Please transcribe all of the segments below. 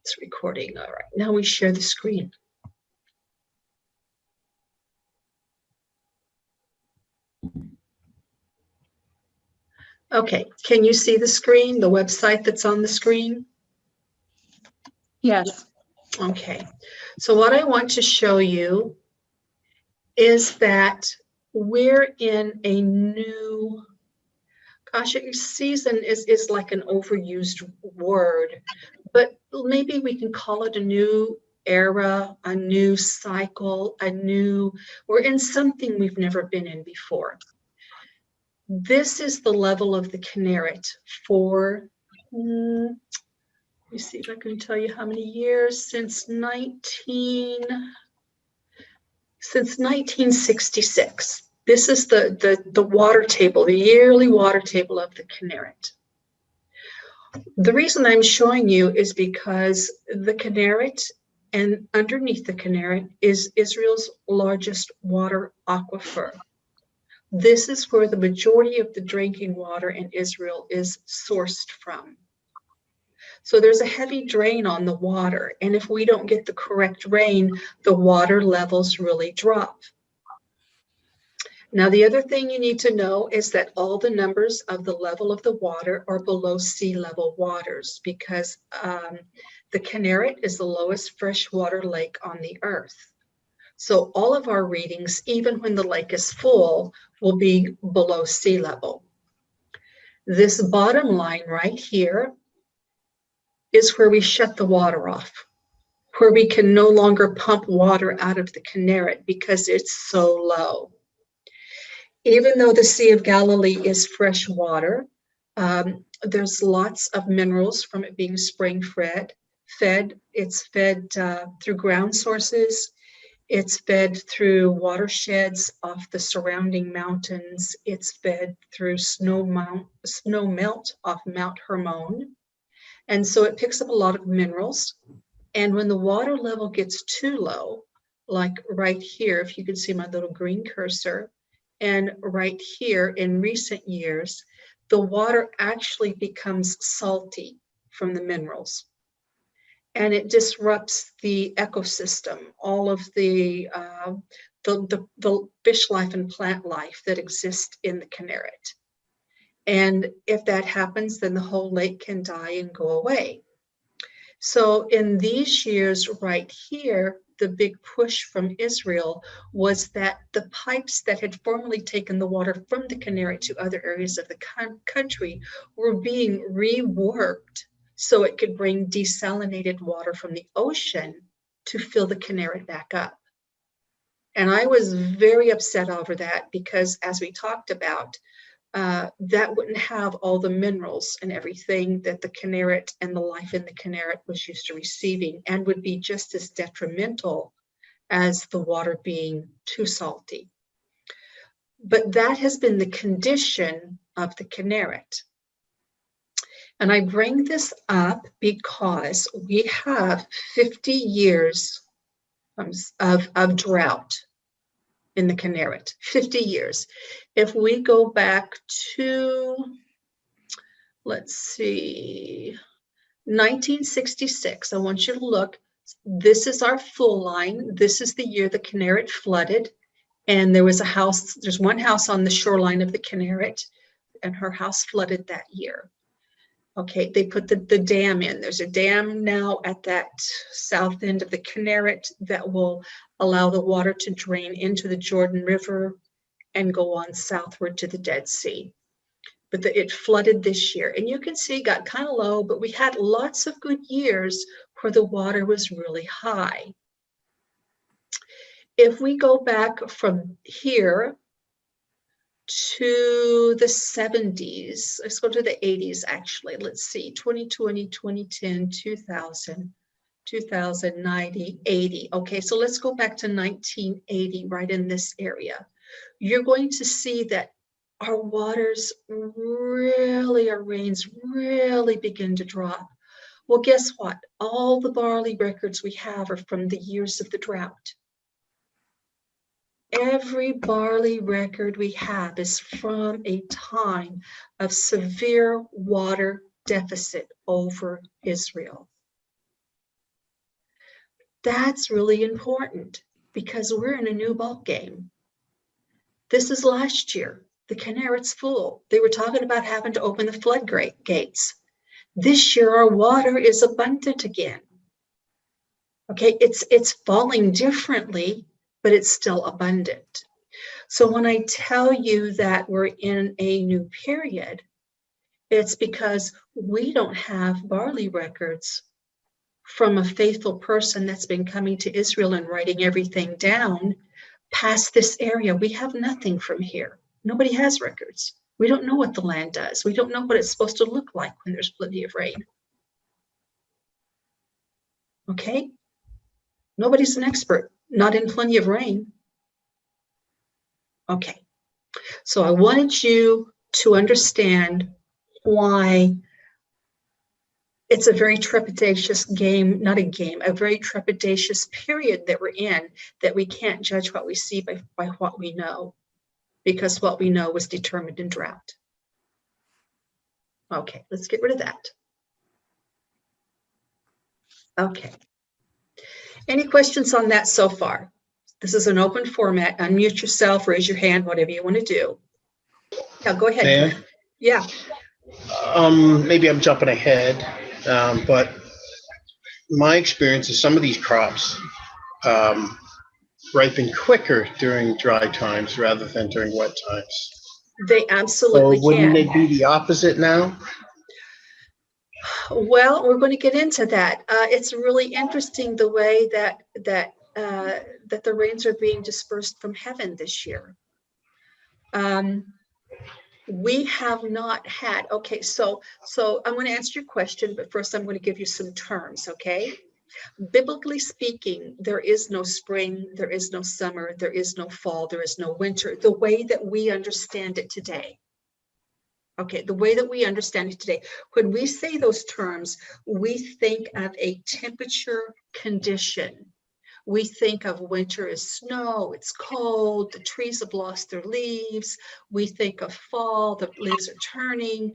It's recording. All right, now we share the screen. Okay, can you see the screen, the website that's on the screen? Yes. Okay, so what I want to show you is that we're in a new, gosh, season is like an overused word, but maybe we can call it a new era, a new cycle, we're in something we've never been in before. This is the level of the Kinneret for, let me see if I can tell you how many years, since 1966. This is the water table, the yearly water table of the Kinneret. The reason I'm showing you is because the Kinneret and underneath the Kinneret is Israel's largest water aquifer. This is where the majority of the drinking water in Israel is sourced from. So there's a heavy drain on the water, and if we don't get the correct rain, the water levels really drop. Now, the other thing you need to know is that all the numbers of the level of the water are below sea level waters because the Kinneret is the lowest freshwater lake on the earth. So all of our readings, even when the lake is full, will be below sea level. This bottom line right here is where we shut the water off, where we can no longer pump water out of the Kinneret because it's so low. Even though the Sea of Galilee is fresh water, there's lots of minerals from it being spring fed. It's fed through ground sources. It's fed through watersheds off the surrounding mountains. It's fed through snow melt off Mount Hermon. And so it picks up a lot of minerals. And when the water level gets too low, like right here, if you can see my little green cursor, and right here in recent years, the water actually becomes salty from the minerals. And it disrupts the ecosystem, all of the fish life and plant life that exist in the Kinneret. And if that happens, then the whole lake can die and go away. So in these years right here, the big push from Israel was that the pipes that had formerly taken the water from the Kinneret to other areas of the country were being reworked so it could bring desalinated water from the ocean to fill the Kinneret back up. And I was very upset over that because, as we talked about, that wouldn't have all the minerals and everything that the Kinneret and the life in the Kinneret was used to receiving, and would be just as detrimental as the water being too salty. But that has been the condition of the Kinneret. And I bring this up because we have 50 years of drought in the Kinneret, 50 years. If we go back to, let's see, 1966, I want you to look. This is our full line. This is the year the Kinneret flooded. And there was a house, there's one house on the shoreline of the Kinneret, and her house flooded that year. Okay, they put the dam in. There's a dam now at that south end of the Kinneret that will allow the water to drain into the Jordan River and go on southward to the Dead Sea. But it flooded this year. And you can see it got kind of low, but we had lots of good years where the water was really high. If we go back from here to the 70s, let's go to the 80s actually. Let's see, 2020, 2010, 2000, 2090, 80. Okay, so let's go back to 1980, right in this area. You're going to see that our waters really, our rains really begin to drop. Well, guess what? All the barley records we have are from the years of the drought. Every barley record we have is from a time of severe water deficit over Israel. That's really important because we're in a new ball game. This is last year. The Kinneret's full. They were talking about having to open the floodgates. This year, our water is abundant again. Okay, it's falling differently, but it's still abundant. So when I tell you that we're in a new period, it's because we don't have barley records from a faithful person that's been coming to Israel and writing everything down past this area. We have nothing from here. Nobody has records. We don't know what the land does. We don't know what it's supposed to look like when there's plenty of rain. Okay? Nobody's an expert, not in plenty of rain. Okay. So I wanted you to understand why it's a very trepidatious game, not a game, a very trepidatious period that we're in, that we can't judge what we see by what we know, because what we know was determined in drought. Okay, let's get rid of that. Okay. Any questions on that so far? This is an open format. Unmute yourself, raise your hand, whatever you want to do. Yeah, go ahead. Dan? Yeah. Maybe I'm jumping ahead, but my experience is some of these crops ripen quicker during dry times rather than during wet times. They absolutely so wouldn't can. it be the opposite now? Well, we're going to get into that. It's really interesting the way that the rains are being dispersed from heaven this year. We have not had, okay, so I'm going to answer your question, but first I'm going to give you some terms, okay? Biblically speaking, there is no spring, there is no summer, there is no fall, there is no winter, the way that we understand it today. Okay, the way that we understand it today. When we say those terms, we think of a temperature condition. We think of winter as snow, it's cold, the trees have lost their leaves. We think of fall, the leaves are turning.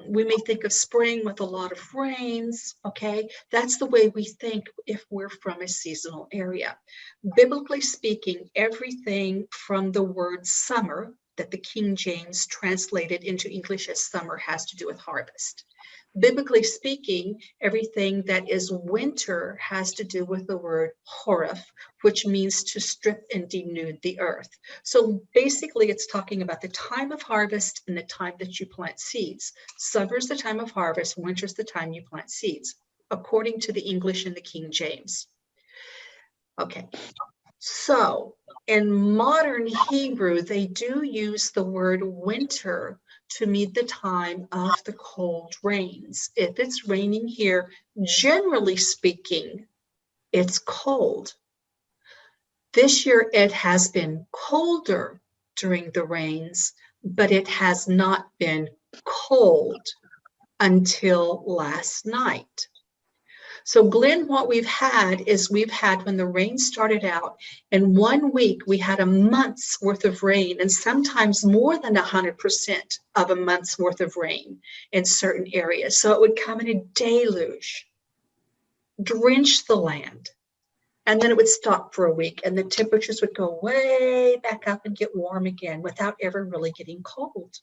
We may think of spring with a lot of rains, okay? That's the way we think if we're from a seasonal area. Biblically speaking, everything from the word summer, that the King James translated into English as summer, has to do with harvest. Biblically speaking, everything that is winter has to do with the word horeth, which means to strip and denude the earth. So basically, it's talking about the time of harvest and the time that you plant seeds. Summer's the time of harvest, winter's the time you plant seeds, according to the English and the King James. Okay, so in modern Hebrew, they do use the word winter to mean the time of the cold rains. If it's raining here, generally speaking, it's cold. This year, it has been colder during the rains, but it has not been cold until last night. So Glenn, what we've had is when the rain started out, in 1 week, we had a month's worth of rain, and sometimes more than 100% of a month's worth of rain in certain areas. So it would come in a deluge, drench the land, and then it would stop for a week, and the temperatures would go way back up and get warm again without ever really getting cold.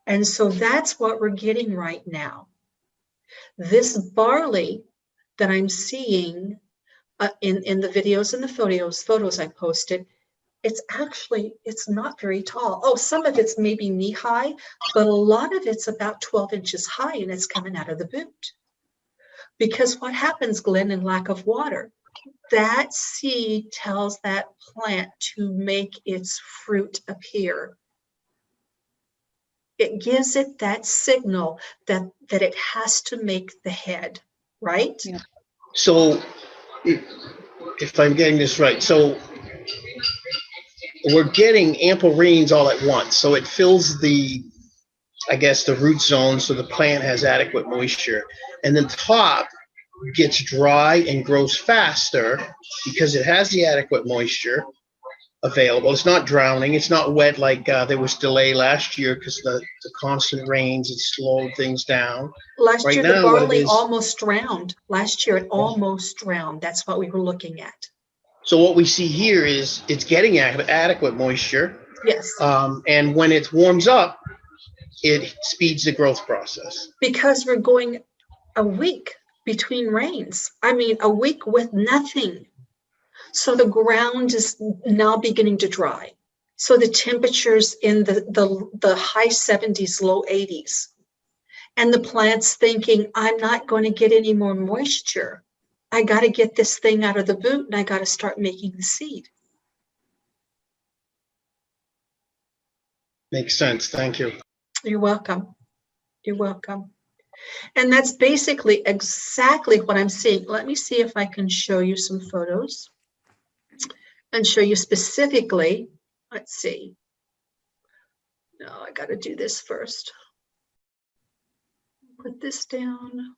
And so that's what we're getting right now. This barley that I'm seeing in the videos and the photos I posted, it's not very tall. Oh, some of it's maybe knee high, but a lot of it's about 12 inches high, and it's coming out of the boot. Because what happens, Glenn, in lack of water? That seed tells that plant to make its fruit appear. It gives it that signal that it has to make the head, right? Yeah. So if I'm getting this right, so we're getting ample rains all at once. So it fills the root zone, so the plant has adequate moisture. And the top gets dry and grows faster because it has the adequate moisture. available. It's not drowning. It's not wet like there was delay last year because the constant rains, it slowed things down. Last Right year, the now, what it barley is, almost drowned. Last year, it almost drowned. That's what we were looking at. so what we see here is it's getting adequate moisture. Yes, And when it warms up, it speeds the growth process. because we're going a week between rains. I mean, a week with nothing. So the ground is now beginning to dry. So the temperatures in the high 70s, low 80s. And the plant's thinking, I'm not going to get any more moisture. I got to get this thing out of the boot and I got to start making the seed. Makes sense. Thank you. You're welcome. You're welcome. And that's basically exactly what I'm seeing. Let me see if I can show you some photos and show you specifically. Let's see. No, I got to do this first. Put this down.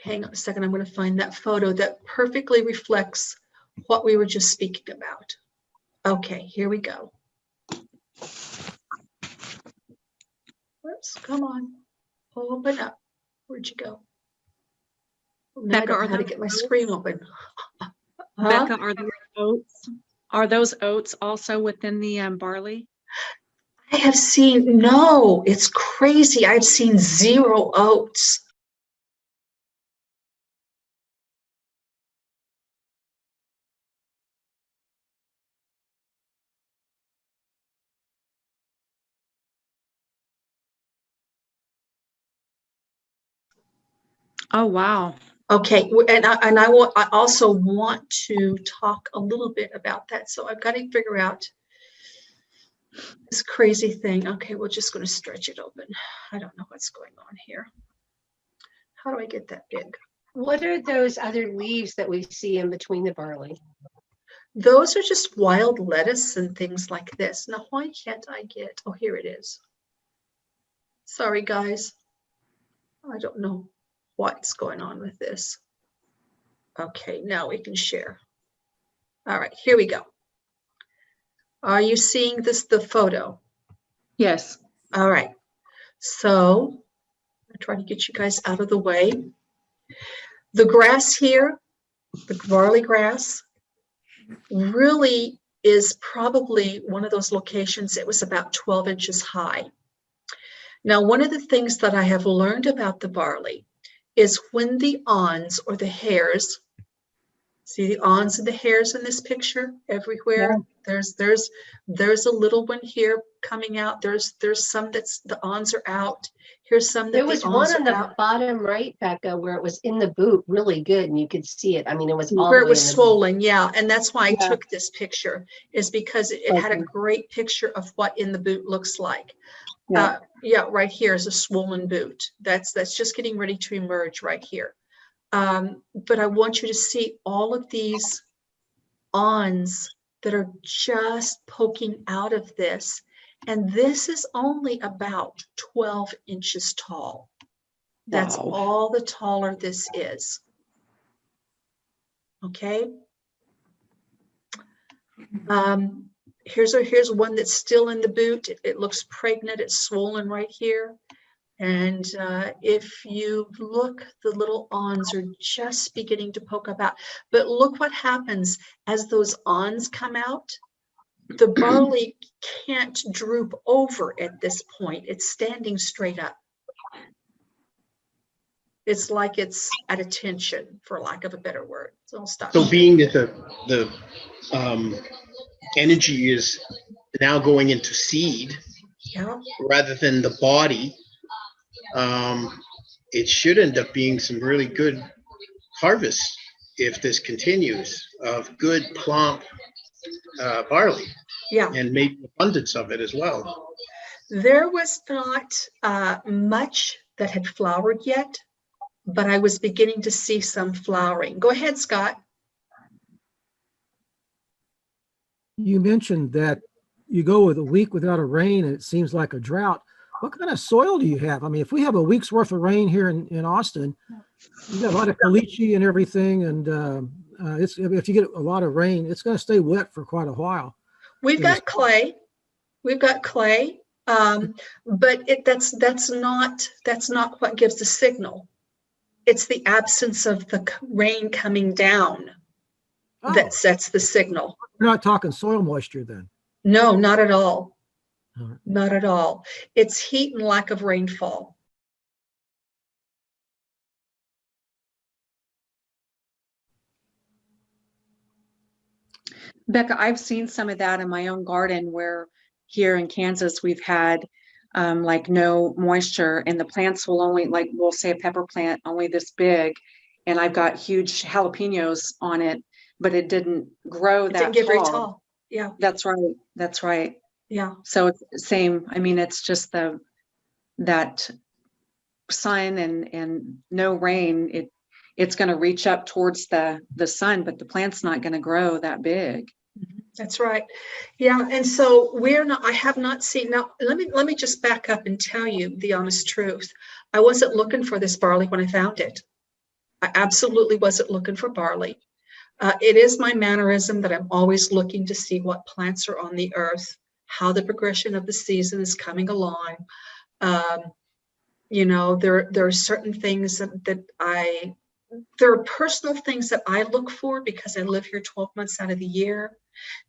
Hang on a second. I'm going to find that photo that perfectly reflects what we were just speaking about. Okay, here we go. Whoops, come on. Open up. Where'd you go? Now I don't know how to get my screen open. Becca, are those oats also within the barley? I have seen, no, it's crazy. I've seen 0 oats. Oh, wow. Okay, and I also want to talk a little bit about that. So I've got to figure out this crazy thing. Okay, we're just going to stretch it open. I don't know what's going on here. How do I get that big? What are those other leaves that we see in between the barley? Those are just wild lettuce and things like this. Now, why can't I get, oh, here it is. Sorry, guys. I don't know what's going on with this. Okay, now we can share. All right, here we go. Are you seeing this, the photo? Yes. All right. So I try to get you guys out of the way. The grass here, the barley grass, really is probably one of those locations. It was about 12 inches high. Now, one of the things that I have learned about the barley is when the awns or the hairs, see the awns and the hairs in this picture everywhere? Yeah. There's a little one here coming out. There's some that's the awns are out. Here's some that there was one on the bottom right, Becca, where it was in the boot really good and you could see it. I mean, it was all where the it way was in the swollen, boot. yeah. And that's why I took this picture, is because it had a great picture of what in the boot looks like. Yeah. Yeah, right here is a swollen boot. That's just getting ready to emerge right here. But I want you to see all of these awns that are just poking out of this. And this is only about 12 inches tall. That's all the taller this is. Okay. Here's one that's still in the boot. It looks pregnant. It's swollen right here. And if you look, the little awns are just beginning to poke up out. But look what happens as those awns come out. The barley can't droop over at this point. It's standing straight up. It's like it's at attention, for lack of a better word. So I'll stop. So being that the energy is now going into seed, yeah, rather than the body, it should end up being some really good harvests if this continues of good plump barley. Yeah, and maybe abundance of it as well. There was not much that had flowered yet, but I was beginning to see some flowering. Go ahead, Scott. You mentioned that you go with a week without a rain and it seems like a drought. What kind of soil do you have? I mean, if we have a week's worth of rain here in Austin, you got a lot of caliche and everything, and it's if you get a lot of rain, it's going to stay wet for quite a while. We've in this- got clay. We've got clay, but that's not what gives the signal. It's the absence of the rain coming down Oh, that sets the signal. we're not talking soil moisture then. No, not at all. All right. Not at all. It's heat and lack of rainfall. Becca, I've seen some of that in my own garden where here in Kansas, we've had like no moisture and the plants will only, like we'll say a pepper plant only this big. And I've got huge jalapenos on it, but it didn't grow It that didn't get very tall. tall. Yeah, That's right. That's right. yeah. So it's the same. I mean, it's just that sun and no rain, it's going to reach up towards the sun, but the plant's not going to grow that big. That's right. Yeah, and so I have not seen. Now let me just back up and tell you the honest truth. I wasn't looking for this barley when I found it. I absolutely wasn't looking for barley. It is my mannerism that I'm always looking to see what plants are on the earth, how the progression of the season is coming along. There are certain things there are personal things that I look for because I live here 12 months out of the year.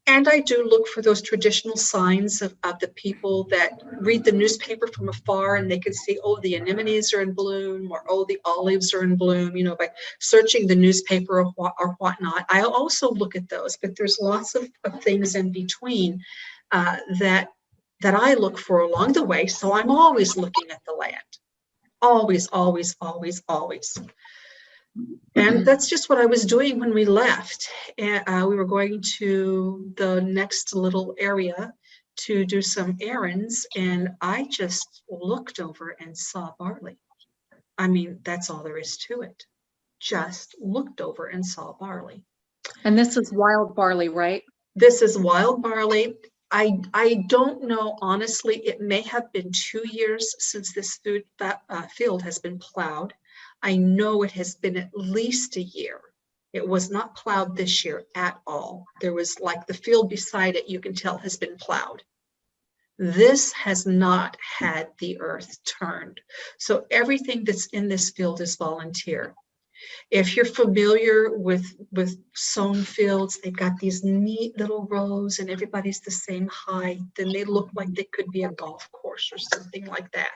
And I do look for those traditional signs of the people that read the newspaper from afar and they can see, oh, the anemones are in bloom, or oh, the olives are in bloom, by searching the newspaper or whatnot. I also look at those, but there's lots of things in between that I look for along the way. So I'm always looking at the land. Always, always, always, always. And that's just what I was doing when we left. And we were going to the next little area to do some errands, and I just looked over and saw barley. I mean, that's all there is to it. Just looked over and saw barley. And this is wild barley, right? This is wild barley. I don't know, honestly, it may have been 2 years since this field has been plowed. I know it has been at least a year. It was not plowed this year at all. There was like the field beside it, you can tell has been plowed. This has not had the earth turned. So everything that's in this field is volunteer. If you're familiar with sown fields, they've got these neat little rows and everybody's the same height, then they look like they could be a golf course or something like that.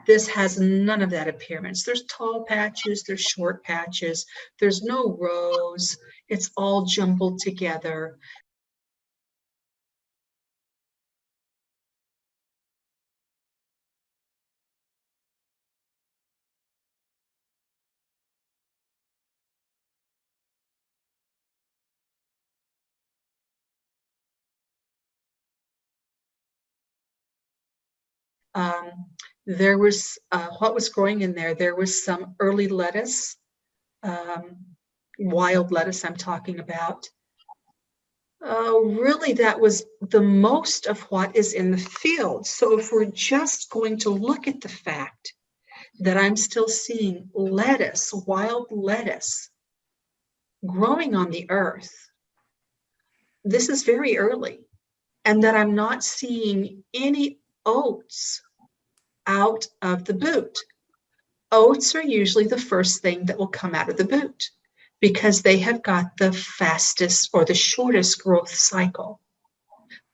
This has none of that appearance. There's tall patches, there's short patches, there's no rows. It's all jumbled together. There was what was growing in there. There was some early lettuce, wild lettuce I'm talking about. Really, that was the most of what is in the field. So if we're just going to look at the fact that I'm still seeing lettuce, wild lettuce, growing on the earth, this is very early, and that I'm not seeing any oats out of the boot. Oats are usually the first thing that will come out of the boot because they have got the fastest or the shortest growth cycle.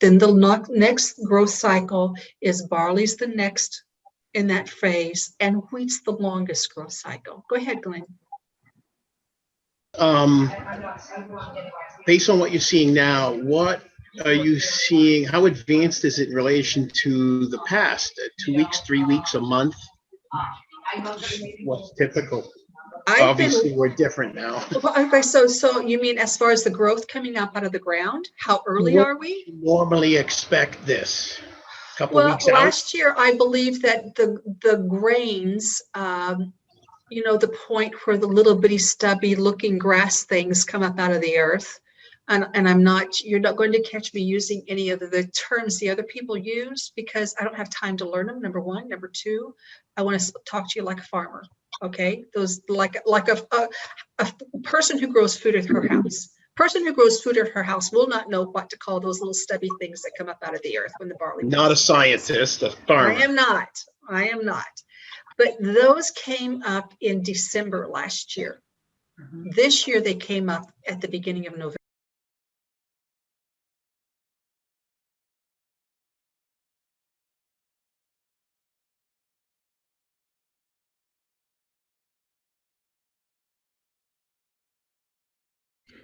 Then the next growth cycle is barley's the next in that phase, and wheat's the longest growth cycle. Go ahead, Glenn. Based on what you're seeing now, what are you seeing? How advanced is it in relation to the past? 2 weeks, 3 weeks, a month? What's typical? Obviously, we're different now. Okay, so you mean as far as the growth coming up out of the ground? How early are we? Normally expect this. A couple Well, weeks out. last year, I believe that the grains, the point where the little bitty stubby looking grass things come up out of the earth, And I'm not, you're not going to catch me using any of the terms the other people use because I don't have time to learn them, number one. Number two, I want to talk to you like a farmer, okay? Those like a person who grows food at her house. Person who grows food at her house will not know what to call those little stubby things that come up out of the earth when the barley. Not a scientist, a farmer. I am not. I am not. But those came up in December last year. This year they came up at the beginning of November.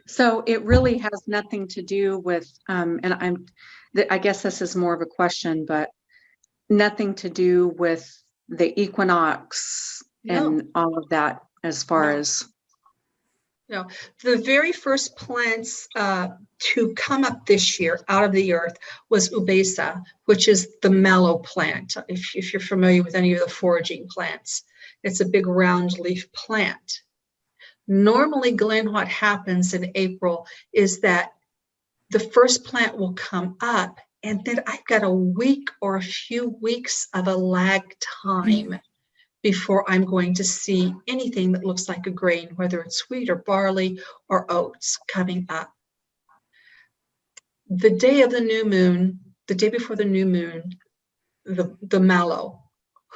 So it really has nothing to do with, and I guess this is more of a question, but nothing to do with the equinox No. and all of that as far No. as. No, the very first plants to come up this year out of the earth was ubesa, which is the mallow plant. If you're familiar with any of the foraging plants, it's a big round leaf plant. Normally, Glenn, what happens in April is that the first plant will come up, and then I've got a week or a few weeks of a lag time before I'm going to see anything that looks like a grain, whether it's wheat or barley or oats coming up. The day of the new moon, the day before the new moon, the mallow,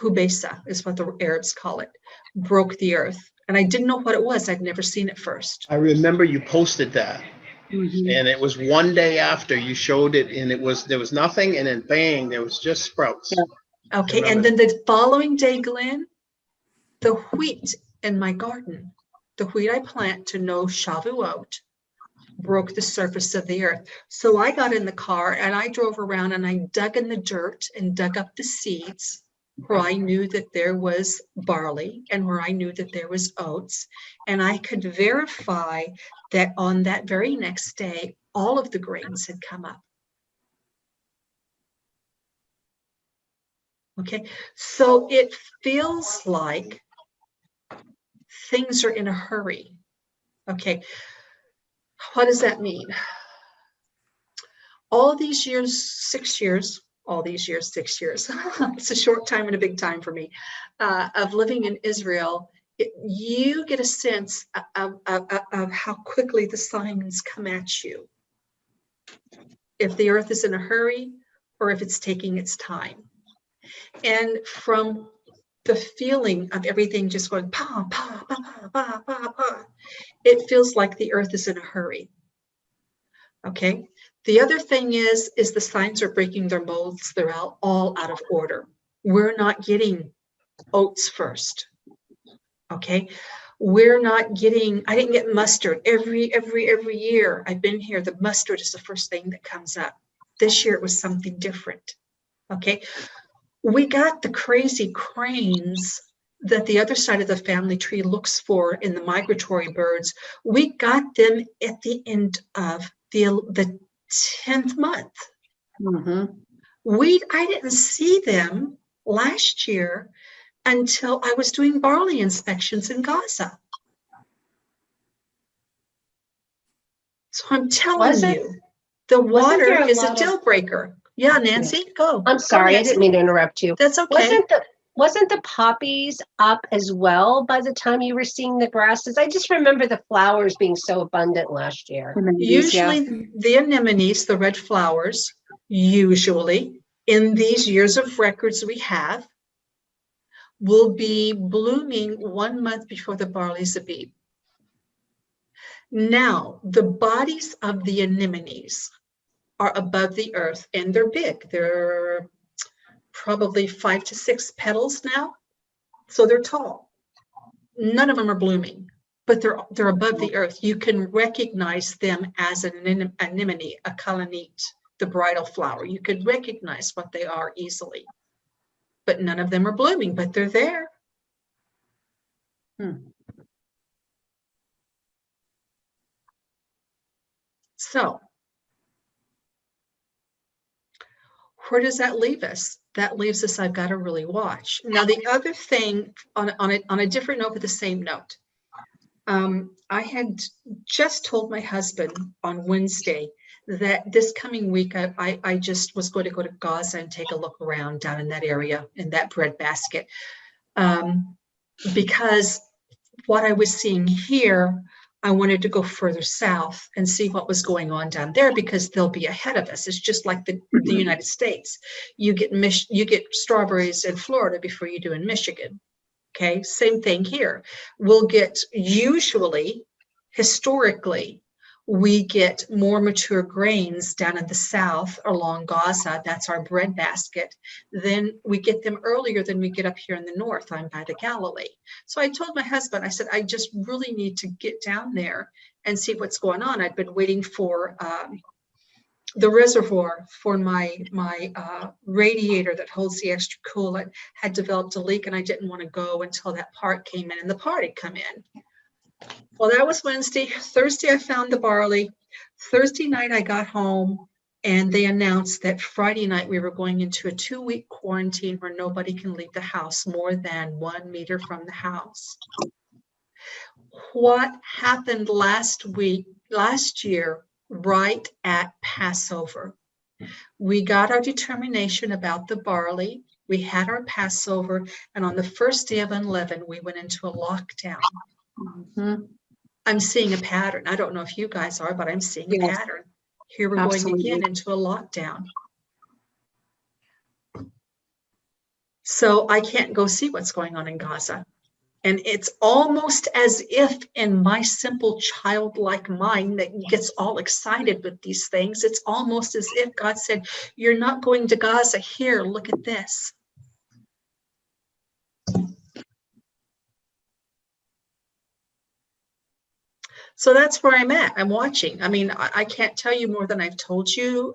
hubesa is what the Arabs call it, broke the earth. And I didn't know what it was. I'd never seen it first. I remember you posted that. Mhm. And it was one day after you showed it, and there was nothing, and then bang, there was just sprouts. Yeah. Okay, and then the following day, Glenn, the wheat in my garden, the wheat I plant to know Shavuot, broke the surface of the earth. So I got in the car and I drove around and I dug in the dirt and dug up the seeds where I knew that there was barley and where I knew that there was oats. And I could verify that on that very next day, all of the grains had come up. Okay, so it feels like things are in a hurry. Okay, what does that mean? All these years, 6 years, all these years, 6 years, it's a short time and a big time for me, of living in Israel, you get a sense of how quickly the signs come at you. If the earth is in a hurry or if it's taking its time. And from the feeling of everything just going pa, pa, pa, pa, pa, pa, it feels like the earth is in a hurry. Okay. The other thing is the signs are breaking their molds. They're all out of order. We're not getting oats first. Okay. We're not getting, I didn't get mustard every year I've been here. The mustard is the first thing that comes up. This year it was something different. Okay. We got the crazy cranes that the other side of the family tree looks for in the migratory birds. We got them at the end of the 10th month. Mhm. I didn't see them last year until I was doing barley inspections in Gaza. So I'm telling you, the wasn't there water a is a lot of- deal breaker. Yeah, Nancy, go. I'm sorry, I Nancy. didn't mean to interrupt you. That's okay. Wasn't the poppies up as well by the time you were seeing the grasses? I just remember the flowers being so abundant last year. Usually the anemones, the red flowers, usually in these years of records we have, will be blooming 1 month before the barley zabib. Now, the bodies of the anemones are above the earth and they're big. They're probably 5 to 6 petals now, so they're tall. None of them are blooming, but they're above the earth. You can recognize them as an anemone, a kalanite, the bridal flower. You could recognize what they are easily, but none of them are blooming, but they're there. So where does that leave us? That leaves us, I've got to really watch. Now, the other thing on a different note, but the same note, I had just told my husband on Wednesday that this coming week I just was going to go to Gaza and take a look around down in that area in that breadbasket, because what I was seeing here, I wanted to go further south and see what was going on down there because they'll be ahead of us. It's just like the United States. You get strawberries in Florida before you do in Michigan. Okay, same thing here. We'll get usually, historically, we get more mature grains down in the south along Gaza. That's our breadbasket. Then we get them earlier than we get up here in the north. I'm by the Galilee. So I told my husband, I said, I just really need to get down there and see what's going on. I'd been waiting for the reservoir for my radiator that holds the extra coolant had developed a leak, and I didn't want to go until that part came in, and the part had come in. Well, that was Wednesday. Thursday, I found the barley. Thursday night, I got home, and they announced that Friday night we were going into a 2-week quarantine where nobody can leave the house more than 1 meter from the house. What happened last year, right at Passover? We got our determination about the barley. We had our Passover, and on the first day of unleavened, we went into a lockdown. Mhm. I'm seeing a pattern. I don't know if you guys are, but I'm seeing a Yes. pattern. Here we're Absolutely. going again into a lockdown. So I can't go see what's going on in Gaza. And it's almost as if in my simple childlike mind that gets all excited with these things, it's almost as if God said, you're not going to Gaza. Here, look at this. So that's where I'm at. I'm watching. I mean, I can't tell you more than I've told you.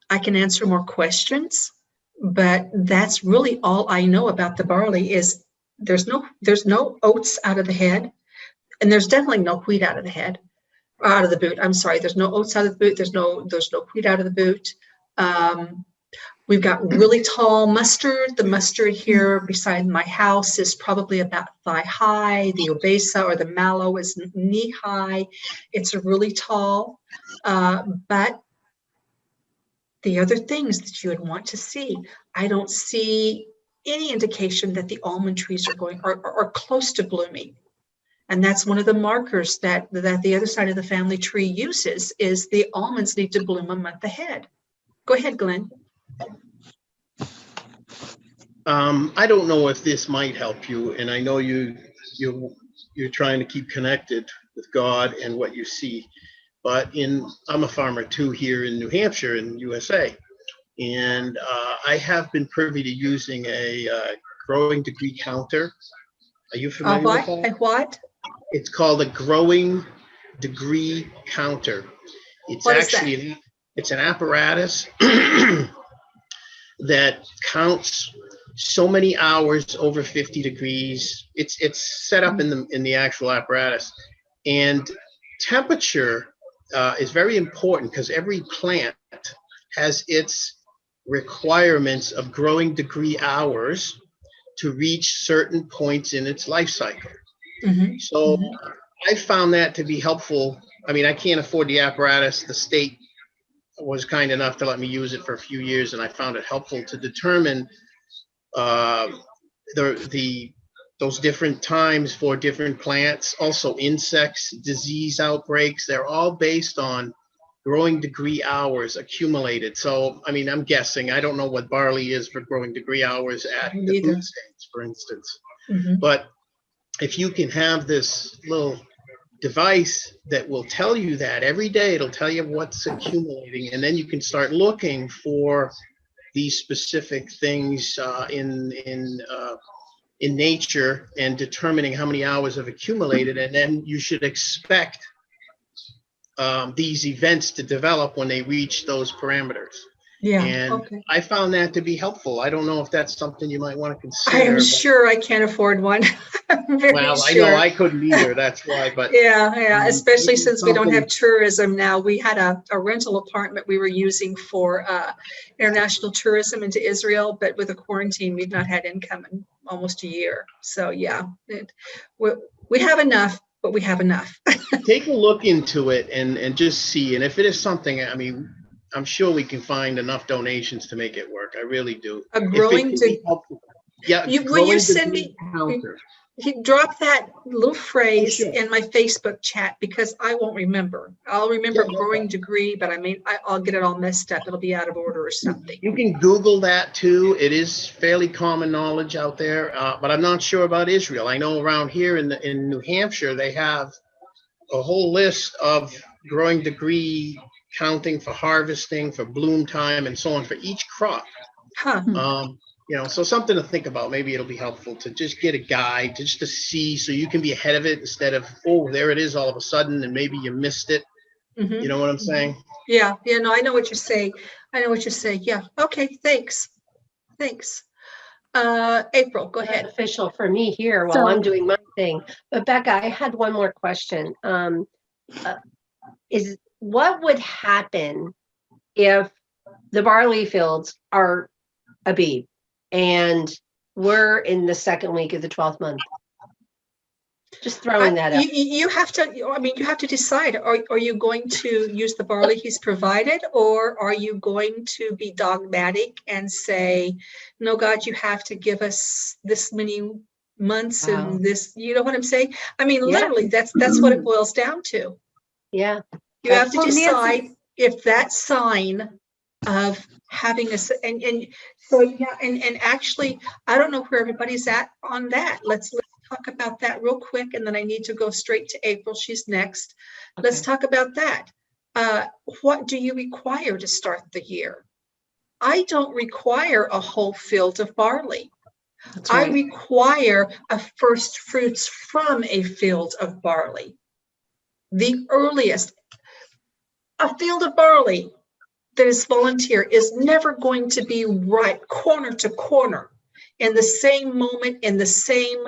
I can answer more questions, but that's really all I know about the barley is there's no oats out of the head, and there's definitely no wheat out of the head, out of the boot. I'm sorry, there's no oats out of the boot. There's no wheat out of the boot. We've got really tall mustard. The mustard here beside my house is probably about thigh high. The obesa or the mallow is knee high. It's really tall, but the other things that you would want to see, I don't see any indication that the almond trees are close to blooming. And that's one of the markers that the other side of the family tree uses is the almonds need to bloom a month ahead. Go ahead, Glenn. I don't know if this might help you, and I know you're trying to keep connected with God and what you see. But I'm a farmer too here in New Hampshire in USA, and I have been privy to using a growing degree counter. Are you familiar with that? What? It's called a growing degree counter. It's What is actually it's an apparatus that counts so many hours over 50 degrees. It's set up in the actual apparatus, and temperature is very important because every plant has its requirements of growing degree hours to reach certain points in its life cycle. Mm-hmm. So I found that to be helpful. I mean, I can't afford the apparatus. The state was kind enough to let me use it for a few years, and I found it helpful to determine those different times for different plants, also insects, disease outbreaks. They're all based on growing degree hours accumulated. So, I mean, I'm guessing. I don't know what barley is for growing degree hours at the food stage, for instance. Mm-hmm. But if you can have this little device that will tell you that every day, it'll tell you what's accumulating, and then you can start looking for these specific things in nature and determining how many hours have accumulated, and then you should expect these events to develop when they reach those parameters. Yeah. And okay. I found that to be helpful. I don't know if that's something you might want to consider. I'm sure I can't afford one. I'm very well, sure. I know I couldn't either. That's why. But yeah. Especially maybe since we don't have something- tourism now. We had a rental apartment we were using for international tourism into Israel, but with a quarantine, we've not had income in almost a year. So yeah, We have enough, but we have enough. Take a look into it and just see. And if it is something, I mean, I'm sure we can find enough donations to make it work. I really do. A If it growing can to, be helpful. Yeah, will you growing send degree me, counter. you drop that little phrase sure. in my Facebook chat because I won't remember. I'll remember Yeah, no growing degree, but I'll get it all messed up. It'll be out of order or something. You can Google that too. It is fairly common knowledge out there, but I'm not sure about Israel. I know around here in New Hampshire, they have a whole list of growing degree counting for harvesting, for bloom time, and so on for each crop. Huh. So something to think about. Maybe it'll be helpful to just get a guide, just to see, so you can be ahead of it instead of, oh, there it is all of a sudden, and maybe you missed it. Mhm. You know what I'm saying? Yeah, no, I know what you're saying. Yeah. Okay, thanks. April, go ahead. Beneficial for me here while I'm doing my thing. But Becca, I had one more question. Is what would happen if the barley fields are Abib and we're in the second week of the 12th month? Just throwing that out. You have to decide, are you going to use the barley he's provided, or are you going to be dogmatic and say, no, God, you have to give us this many months and this, you know what I'm saying? I mean, literally, that's what it boils down to. Yeah. You have to decide if that sign of having a, and so, yeah, and actually, I don't know where everybody's at on that. Let's talk about that real quick, and then I need to go straight to April. She's next. Okay. Let's talk about that. What do you require to start the year? I don't require a whole field of barley. That's right. I require a first fruits from a field of barley. The earliest, a field of barley that is volunteer is never going to be right corner to corner in the same moment, in the same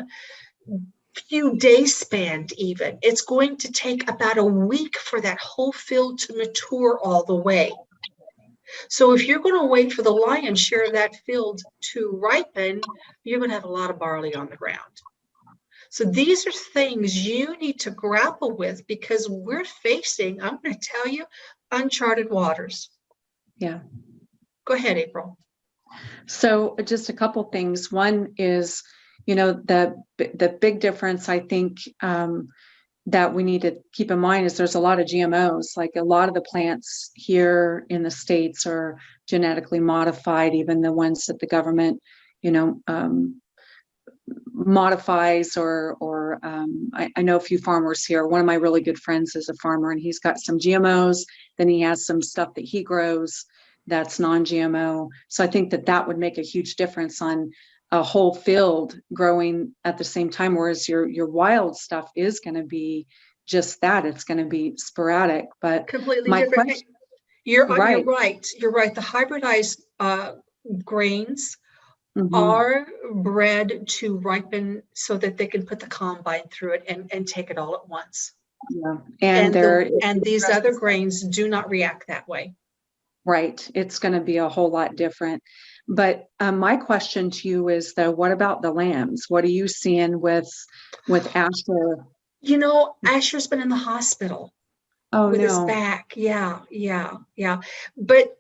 few days spanned even. It's going to take about a week for that whole field to mature all the way. So if you're going to wait for the lion's share of that field to ripen, you're going to have a lot of barley on the ground. So these are things you need to grapple with, because we're facing, I'm going to tell you, uncharted waters. Yeah. Go ahead, April. So just a couple things. One is, the big difference, I think, that we need to keep in mind is there's a lot of GMOs. Like a lot of the plants here in the States are genetically modified, even the ones that the government, modifies or I know a few farmers here. One of my really good friends is a farmer, and he's got some GMOs. Then he has some stuff that he grows that's non-GMO. So I think that would make a huge difference on a whole field growing at the same time, whereas your wild stuff is going to be just that. It's going to be sporadic, but completely different. You're right. You're right. The hybridized grains are bred to ripen so that they can put the combine through it and take it all at once. Yeah, and these other grains do not react that way. Right. It's going to be a whole lot different. But my question to you is, though, what about the lambs? What are you seeing with Asher? Asher's been in the hospital with his back. Yeah. But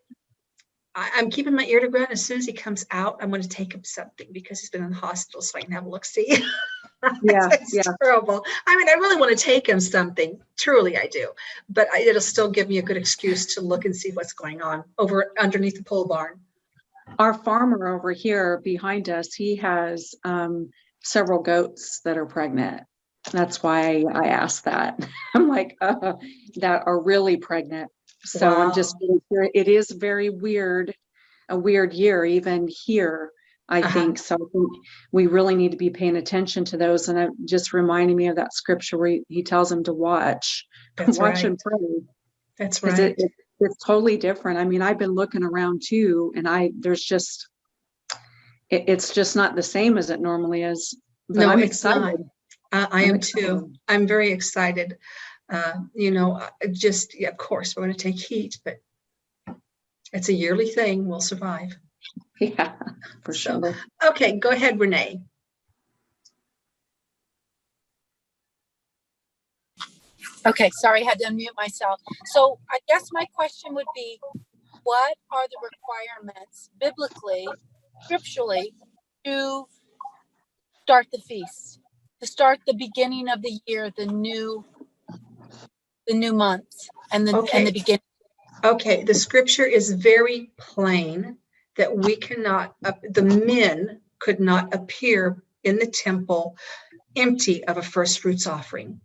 I'm keeping my ear to ground. As soon as he comes out, I'm going to take him something, because he's been in the hospital, so I can have a look-see. It's terrible. I mean, I really want to take him something. Truly, I do. But it'll still give me a good excuse to look and see what's going on over underneath the pole barn. Our farmer over here behind us, he has several goats that are pregnant. That's why I asked that. I'm like, that are really pregnant. So wow. I'm just, it is very weird, a weird year, even here, I think. So I think we really need to be paying attention to those. And it just reminding me of that scripture where he tells them to watch and pray. That's right. It's totally different. I mean, I've been looking around too, and it's just not the same as it normally is. But no, I'm excited. I am too. I'm very excited. Of course, we're going to take heat, but it's a yearly thing. We'll survive. Yeah, for sure. Okay, go ahead, Renee. Okay, sorry, I had to unmute myself. So I guess my question would be, what are the requirements biblically, scripturally, to start the feast, to start the beginning of the year, the new month, and the Okay. beginning? Okay, the scripture is very plain that we cannot, the men could not appear in the temple empty of a first fruits offering.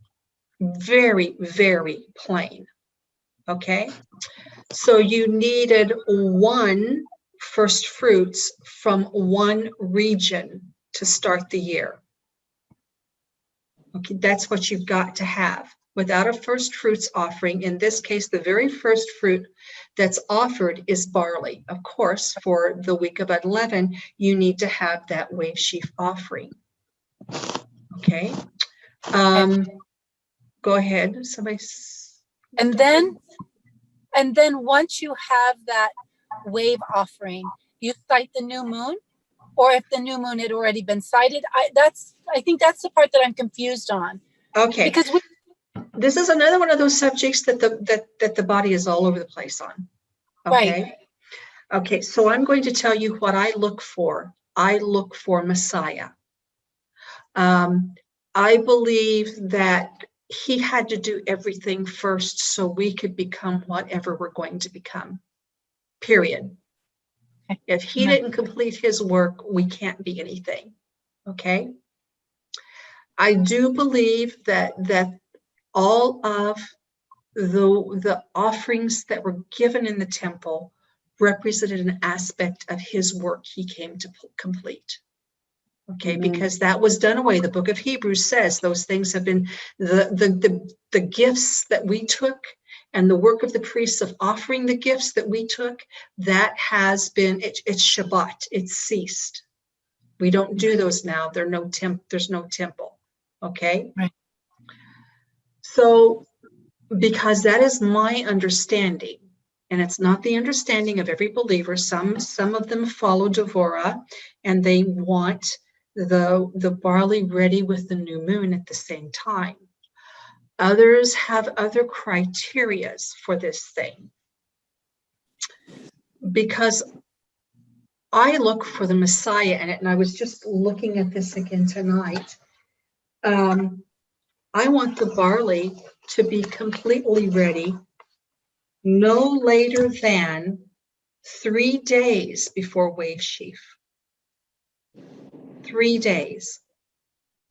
Very, very plain. Okay, so you needed one first fruits from one region to start the year. Okay, that's what you've got to have. Without a first fruits offering, in this case, the very first fruit that's offered is barley. Of course, for the week of unleavened, you need to have that wave sheaf offering. Okay. Go ahead. Somebody. And then once you have that wave offering, you cite the new moon, or if the new moon had already been cited. I think that's the part that I'm confused on. Okay. Because this is another one of those subjects that the body is all over the place on. Okay. Right. Okay. So I'm going to tell you what I look for. I look for Messiah. I believe that he had to do everything first so we could become whatever we're going to become. Period. If he didn't complete his work, we can't be anything. Okay. I do believe that all of the offerings that were given in the temple represented an aspect of his work he came to complete. Okay, because that was done away. The book of Hebrews says those things have been the gifts that we took and the work of the priests of offering the gifts that we took, that has been, it's Shabbat, it's ceased. We don't do those now. There's no temple. Okay. Right. So, because that is my understanding, and it's not the understanding of every believer. Some of them follow Devorah, and they want the barley ready with the new moon at the same time. Others have other criterias for this thing. Because I look for the Messiah in it, and I was just looking at this again tonight. I want the barley to be completely ready no later than 3 days before wave sheaf. 3 days.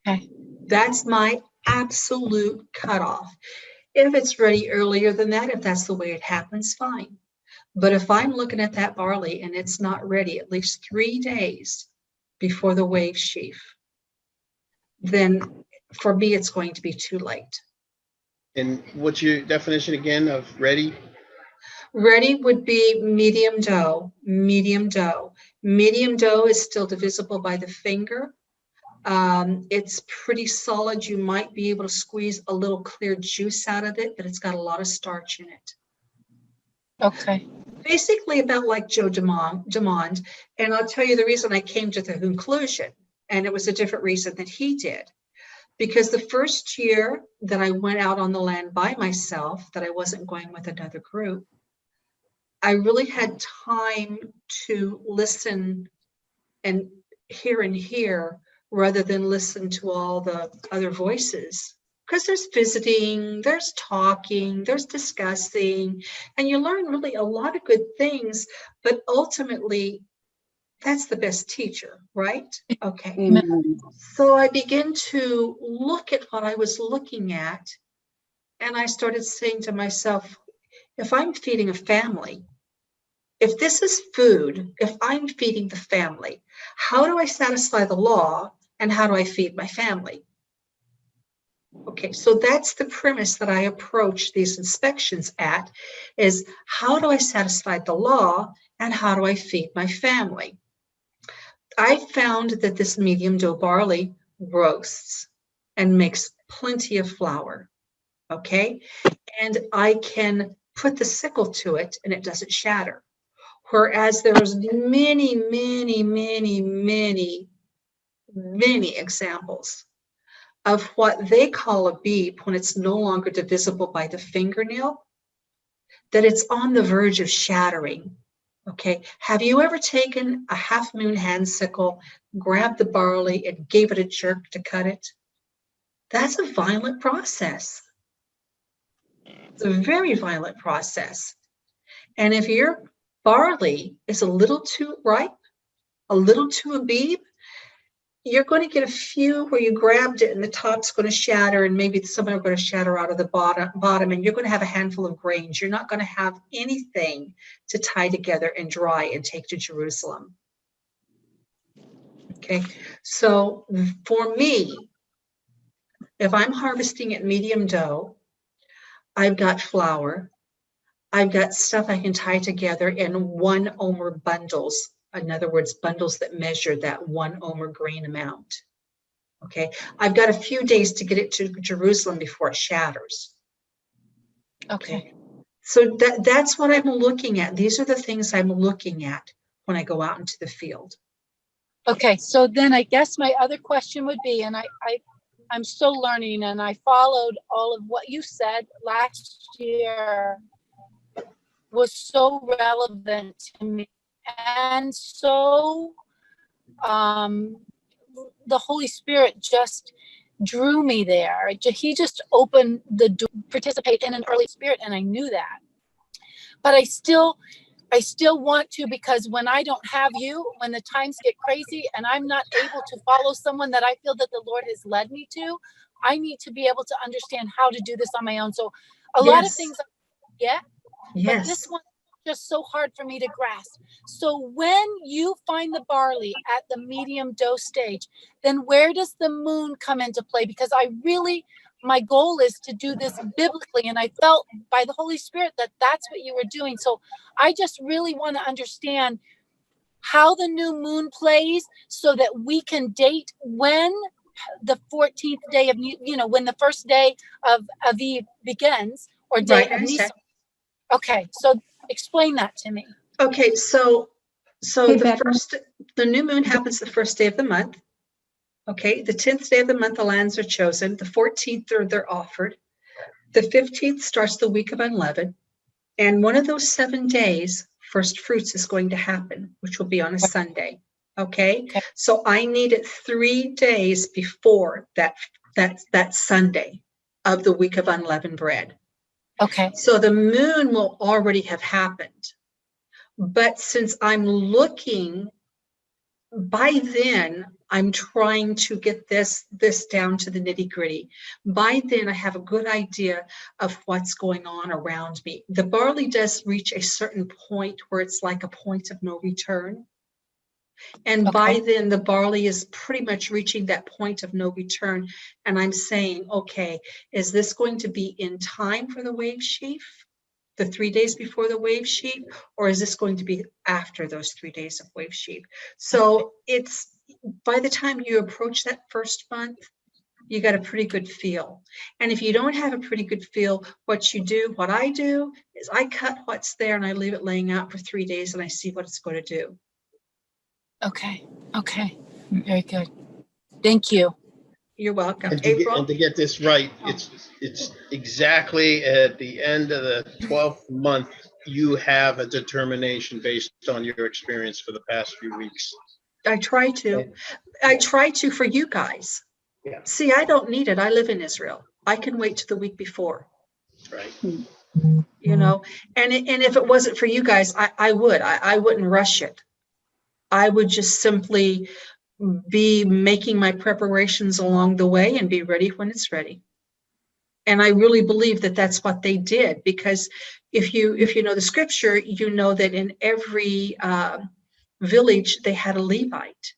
Okay. That's my absolute cutoff. If it's ready earlier than that, if that's the way it happens, fine. But if I'm looking at that barley and it's not ready at least 3 days before the wave sheaf, then for me, it's going to be too late. And what's your definition again of ready? Ready would be medium dough, medium dough. Medium dough is still divisible by the finger. It's pretty solid. You might be able to squeeze a little clear juice out of it, but it's got a lot of starch in it. Okay. Basically about like Joe DeMond. And I'll tell you the reason I came to the conclusion, and it was a different reason that he did. Because the first year that I went out on the land by myself, that I wasn't going with another group, I really had time to listen and hear rather than listen to all the other voices. Because there's visiting, there's talking, there's discussing, and you learn really a lot of good things, but ultimately, that's the best teacher, right? Okay. Amen. So I began to look at what I was looking at, and I started saying to myself, if I'm feeding a family, if this is food, if I'm feeding the family, how do I satisfy the law and how do I feed my family? Okay, so that's the premise that I approach these inspections at, is how do I satisfy the law and how do I feed my family? I found that this medium dough barley roasts and makes plenty of flour, okay? And I can put the sickle to it and it doesn't shatter. Whereas there's many examples of what they call a beep when it's no longer divisible by the fingernail, that it's on the verge of shattering. Okay, have you ever taken a half moon hand sickle, grabbed the barley and gave it a jerk to cut it? That's a violent process. It's a very violent process. And if your barley is a little too ripe, a little too abib, you're going to get a few where you grabbed it and the top's going to shatter, and maybe some are going to shatter out of the bottom, and you're going to have a handful of grains. You're not going to have anything to tie together and dry and take to Jerusalem. Okay, so for me, if I'm harvesting at medium dough, I've got flour, I've got stuff I can tie together in 1 omer bundles. In other words, bundles that measure that 1 omer grain amount. Okay, I've got a few days to get it to Jerusalem before it shatters. Okay. So that's what I'm looking at. These are the things I'm looking at when I go out into the field. Okay. So then I guess my other question would be, and I'm still learning, and I followed all of what you said last year was so relevant to me, and so the Holy Spirit just drew me there. He just opened the door, participate in an early spirit, and I knew that. But I still want to, because when I don't have you, when the times get crazy and I'm not able to follow someone that I feel that the Lord has led me to, I need to be able to understand how to do this on my own. So a lot of things I get, but this one is just so hard for me to grasp. So when you find the barley at the medium dough stage, then where does the moon come into play? Because my goal is to do this biblically, and I felt by the Holy Spirit that that's what you were doing. So I just really want to understand how the new moon plays so that we can date when the 14th day of, when the first day of Aviv begins, or day of Nisan. Okay, so explain that to me. Okay, so Hey, the new moon happens the first day of the month. Okay, the 10th day of the month, the lands are chosen. The 14th, they're offered. The 15th starts the week of unleavened. And one of those 7 days, first fruits is going to happen, which will be on a Sunday. Okay, so I need it 3 days before that Sunday of the week of unleavened bread. Okay. So the moon will already have happened. But since I'm looking, by then, I'm trying to get this down to the nitty gritty. By then, I have a good idea of what's going on around me. The barley does reach a certain point where it's like a point of no return. And by then, the barley is pretty much reaching that point of no return. And I'm saying, okay, is this going to be in time for the wave sheaf? The 3 days before the wave sheep, or is this going to be after those 3 days of wave sheep? So it's, by the time you approach that first month, you got a pretty good feel. And if you don't have a pretty good feel, what I do is I cut what's there and I leave it laying out for 3 days and I see what it's going to do. Okay. Very good. Thank you. You're welcome. And to get this right, it's exactly at the end of the 12th month, you have a determination based on your experience for the past few weeks. I try to for you guys. Yeah. See, I don't need it. I live in Israel. I can wait to the week before. Right. And if it wasn't for you guys, I wouldn't rush it. I would just simply be making my preparations along the way and be ready when it's ready. And I really believe that that's what they did, because if you know the scripture, you know that in every village they had a Levite,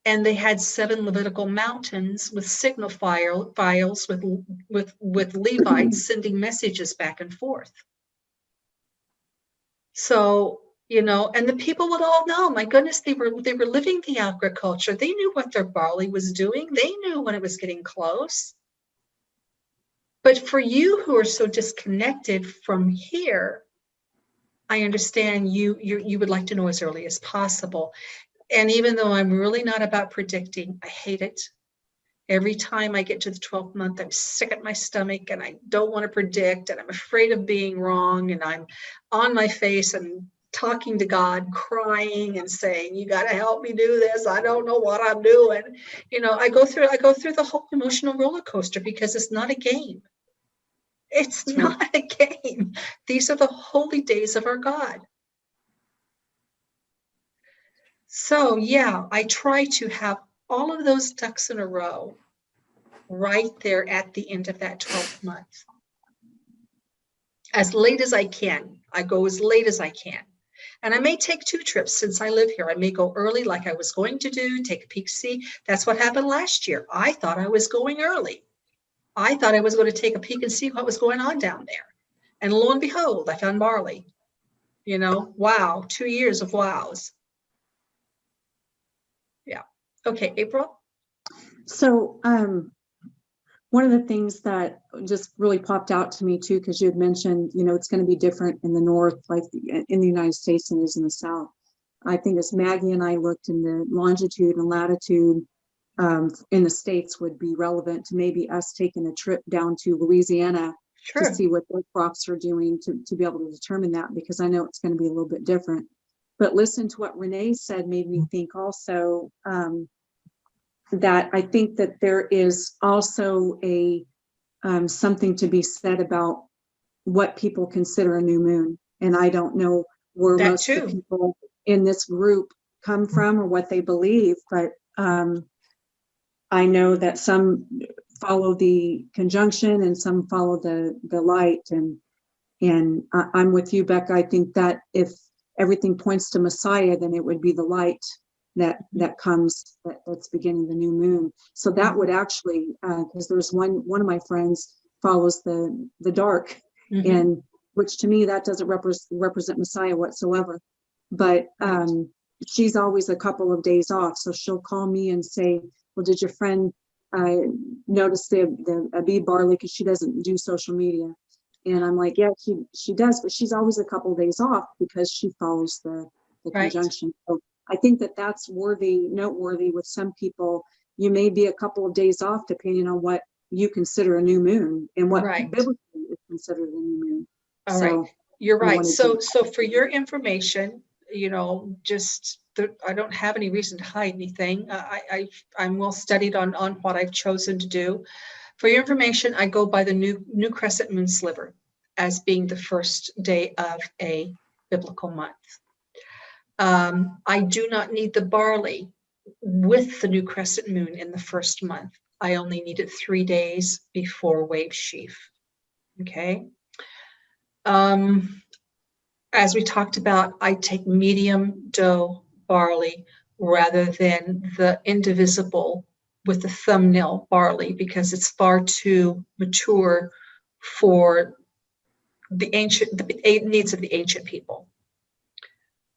and they had 7 Levitical mountains with signal files with Levites sending messages back and forth. So, and the people would all know, my goodness, they were living the agriculture. They knew what their barley was doing. They knew when it was getting close. But for you who are so disconnected from here, I understand you would like to know as early as possible. And even though I'm really not about predicting, I hate it. Every time I get to the 12th month, I'm sick at my stomach and I don't want to predict and I'm afraid of being wrong and I'm on my face and talking to God, crying and saying, you got to help me do this. I don't know what I'm doing. You know, I go through the whole emotional roller coaster because it's not a game. It's not a game. These are the holy days of our God. So yeah, I try to have all of those ducks in a row right there at the end of that 12th month. As late as I can. I go as late as I can. And I may take 2 trips since I live here. I may go early like I was going to do, take a peek, see. That's what happened last year. I thought I was going early. I thought I was going to take a peek and see what was going on down there. And lo and behold, I found barley. You know, wow, 2 years of wows. Yeah. Okay, April? So, one of the things that just really popped out to me too, because you had mentioned, you know, it's going to be different in the North, like in the United States than it is in the South. I think as Maggie and I looked in the longitude and latitude in the States would be relevant to maybe us taking a trip down to Louisiana to Sure. see what their crops are doing to be able to determine that, because I know it's going to be a little bit different. But listen to what Renee said made me think also, that I think that there is also a something to be said about what people consider a new moon. And I don't know where That most of the too. people in this group come from or what they believe, but I know that some follow the conjunction and some follow the light. And I'm with you, Becca. I think that if everything points to Messiah, then it would be the light that comes, that's beginning the new moon. So that would actually, because there's one of my friends follows the dark, and which to me that doesn't represent Messiah whatsoever. But she's always a couple of days off, so she'll call me and say, well, did your friend notice the Abib barley, because she doesn't do social media? And I'm like, yeah, she does, but she's always a couple of days off because she follows the Right. conjunction. So I think that that's noteworthy with some people. You may be a couple of days off depending on what you consider a new moon and what Right. biblically is considered a new moon. All right. So You're I right. wanted So to- for your information, you know, I don't have any reason to hide anything. I'm well studied on what I've chosen to do. For your information, I go by the new crescent moon sliver as being the first day of a biblical month. I do not need the barley with the new crescent moon in the first month. I only need it 3 days before wave sheaf. Okay. As we talked about, I take medium dough barley rather than the indivisible with the thumbnail barley because it's far too mature for the needs of the ancient people.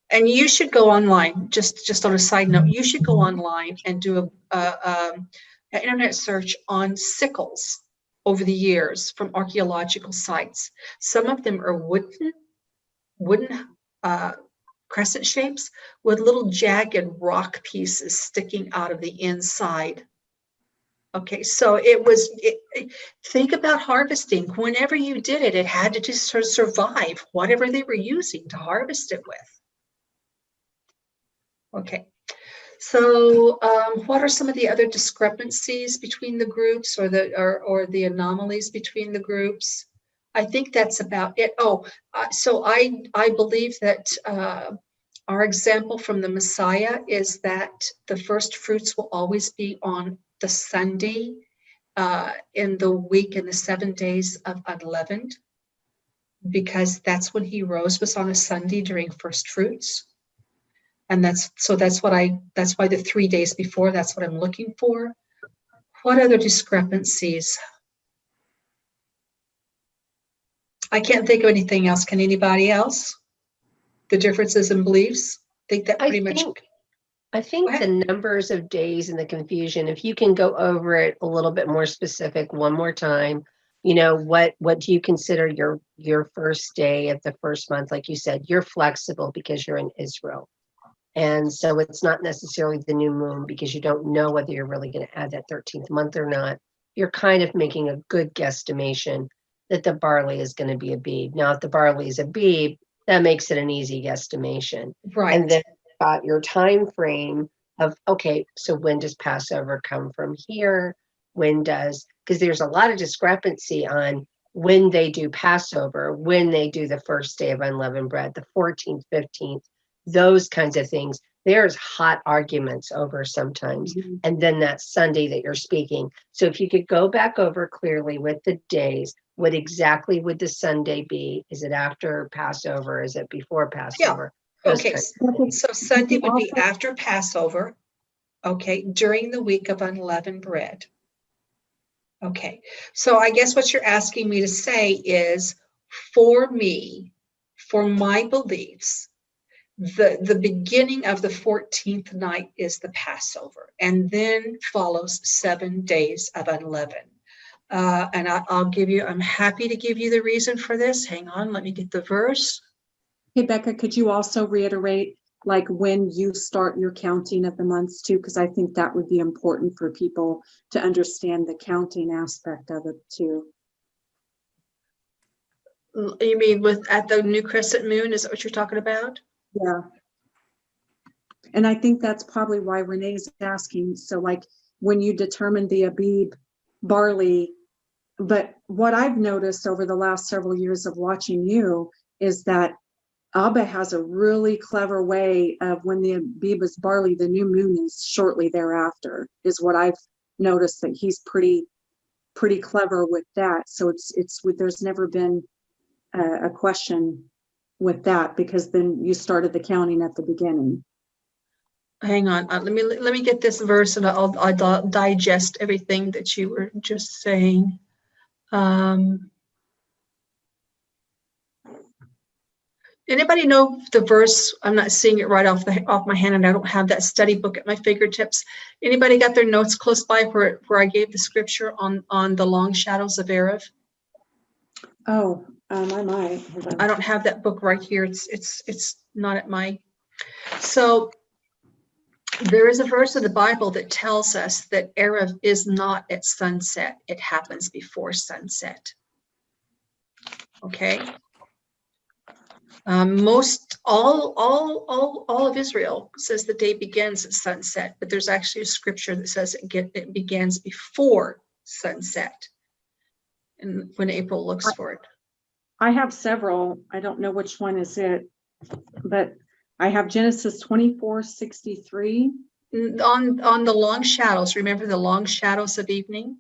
And you should go online, just on a side note, you should go online and do an internet search on sickles over the years from archaeological sites. Some of them are wooden crescent shapes with little jagged rock pieces sticking out of the inside. Okay, so think about harvesting. Whenever you did it, it had to just sort of survive whatever they were using to harvest it with. Okay, so what are some of the other discrepancies between the groups or the anomalies between the groups? I think that's about it. So I believe that our example from the Messiah is that the first fruits will always be on the Sunday in the week in the 7 days of unleavened, because that's when he rose, was on a Sunday during first fruits. And that's why the 3 days before, that's what I'm looking for. What other discrepancies? I can't think of anything else. Can anybody else? The differences in beliefs? Think that pretty much. I think the numbers of days and the confusion, if you can go over it a little bit more specific one more time, you know, what do you consider your first day of the first month? Like you said, you're flexible because you're in Israel. And so it's not necessarily the new moon because you don't know whether you're really going to add that 13th month or not. You're kind of making a good guesstimation that the barley is going to be a beeb. Now, if the barley is a beeb, that makes it an easy guesstimation. Right. And then you've got your time frame of, okay, so when does Passover come from here? When does, because there's a lot of discrepancy on when they do Passover, when they do the first day of unleavened bread, the 14th, 15th, those kinds of things. There's hot arguments over sometimes. Mhm. And then that Sunday that you're speaking. So if you could go back over clearly with the days, what exactly would the Sunday be? Is it after Passover? Is it before Passover? Those Okay, kinds. so Sunday would be after Passover, okay, during the week of unleavened bread. Okay, so I guess what you're asking me to say is, for me, for my beliefs, the beginning of the 14th night is the Passover, and then follows 7 days of unleavened. And I'm happy to give you the reason for this. Hang on, let me get the verse. Hey, Becca, could you also reiterate like when you start your counting of the months too? Because I think that would be important for people to understand the counting aspect of it too. You mean at the new crescent moon? Is that what you're talking about? Yeah. And I think that's probably why Renee's asking. So like when you determine the Abib barley, but what I've noticed over the last several years of watching you is that Abba has a really clever way of when the Abib is barley, the new moon is shortly thereafter, is what I've noticed, that he's pretty clever with that. So there's never been a question with that, because then you started the counting at the beginning. Hang on, let me get this verse, and I'll digest everything that you were just saying. Anybody know the verse? I'm not seeing it right off my hand, and I don't have that study book at my fingertips. Anybody got their notes close by where I gave the scripture on the long shadows of Erev? Oh, I might. Hold on. I don't have that book right here. It's not at my. So there is a verse in the Bible that tells us that Erev is not at sunset. It happens before sunset. Okay. All of Israel says the day begins at sunset, but there's actually a scripture that says it begins before sunset. And when April looks for it. I have several. I don't know which one is it, but I have Genesis 24:63. On the long shadows, remember the long shadows of evening?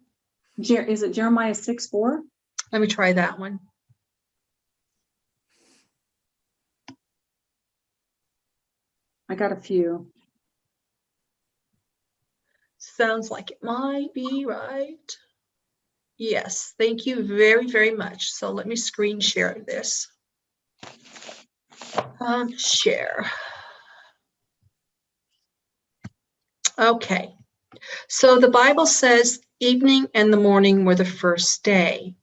Is it Jeremiah 6:4? Let me try that one. I got a few. Sounds like it might be right. Yes, thank you very, very much. So let me screen share this. Share. Okay, so the Bible says evening and the morning were the first day,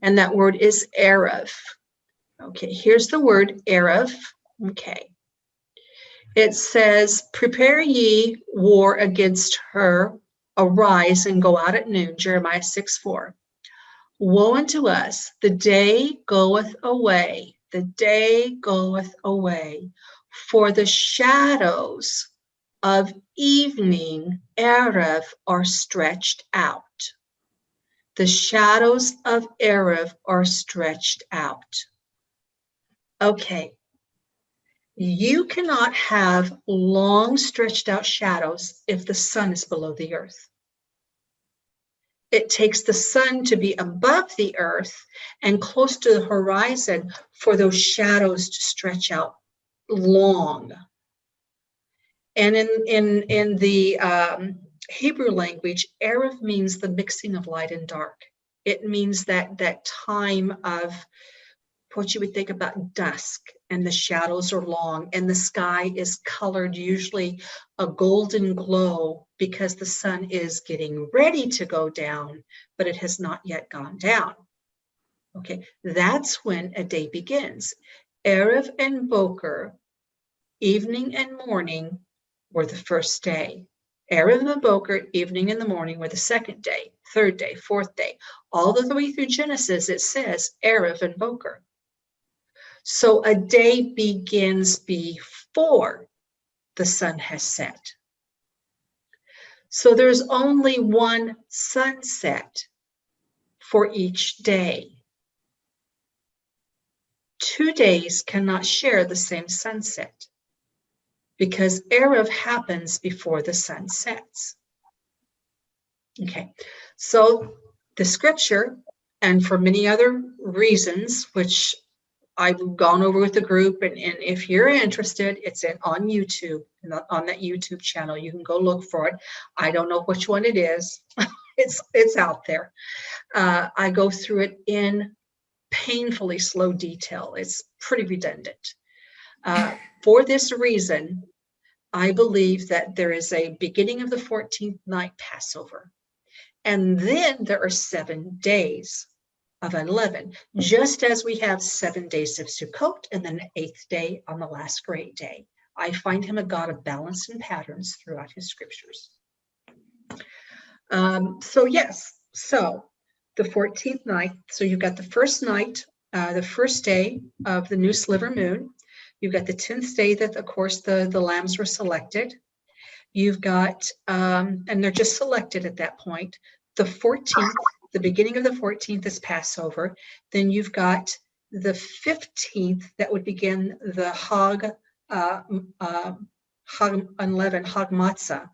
and that word is Erev. Okay, here's the word Erev. Okay. It says, prepare ye war against her, arise and go out at noon, Jeremiah 6:4. Woe unto us, the day goeth away, the day goeth away, for the shadows of evening, Erev, are stretched out. The shadows of Erev are stretched out. Okay. You cannot have long stretched out shadows if the sun is below the earth. It takes the sun to be above the earth and close to the horizon for those shadows to stretch out long. And in the Hebrew language, Erev means the mixing of light and dark. It means that time of what you would think about dusk, and the shadows are long, and the sky is colored usually a golden glow because the sun is getting ready to go down, but it has not yet gone down. Okay, that's when a day begins. Erev and Boker evening and morning were the first day. Erev and Boker, evening and the morning, were the second day, third day, fourth day. All the way through Genesis, it says Erev and Boker. So a day begins before the sun has set. So there's only one sunset for each day. 2 days cannot share the same sunset because Erev happens before the sun sets. Okay, so the scripture, and for many other reasons, which I've gone over with the group, and if you're interested, it's on YouTube, on that YouTube channel. You can go look for it. I don't know which one it is. It's out there. I go through it in painfully slow detail. It's pretty redundant. For this reason, I believe that there is a beginning of the 14th night Passover. And then there are 7 days of unleavened, just as we have 7 days of Sukkot and then the 8th day on the last great day. I find him a God of balance and patterns throughout his scriptures. So the 14th night, so you've got the first night, the first day of the new sliver moon. You've got the 10th day that, of course, the lambs were selected. You've got, and they're just selected at that point. The 14th, the beginning of the 14th is Passover. Then you've got the 15th that would begin the Hag unleavened, Hag Matzah.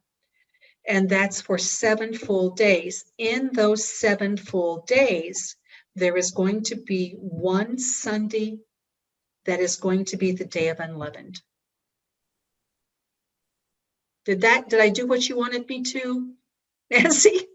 And that's for 7 full days. In those 7 full days, there is going to be one Sunday that is going to be the day of unleavened. Did I do what you wanted me to, Nancy?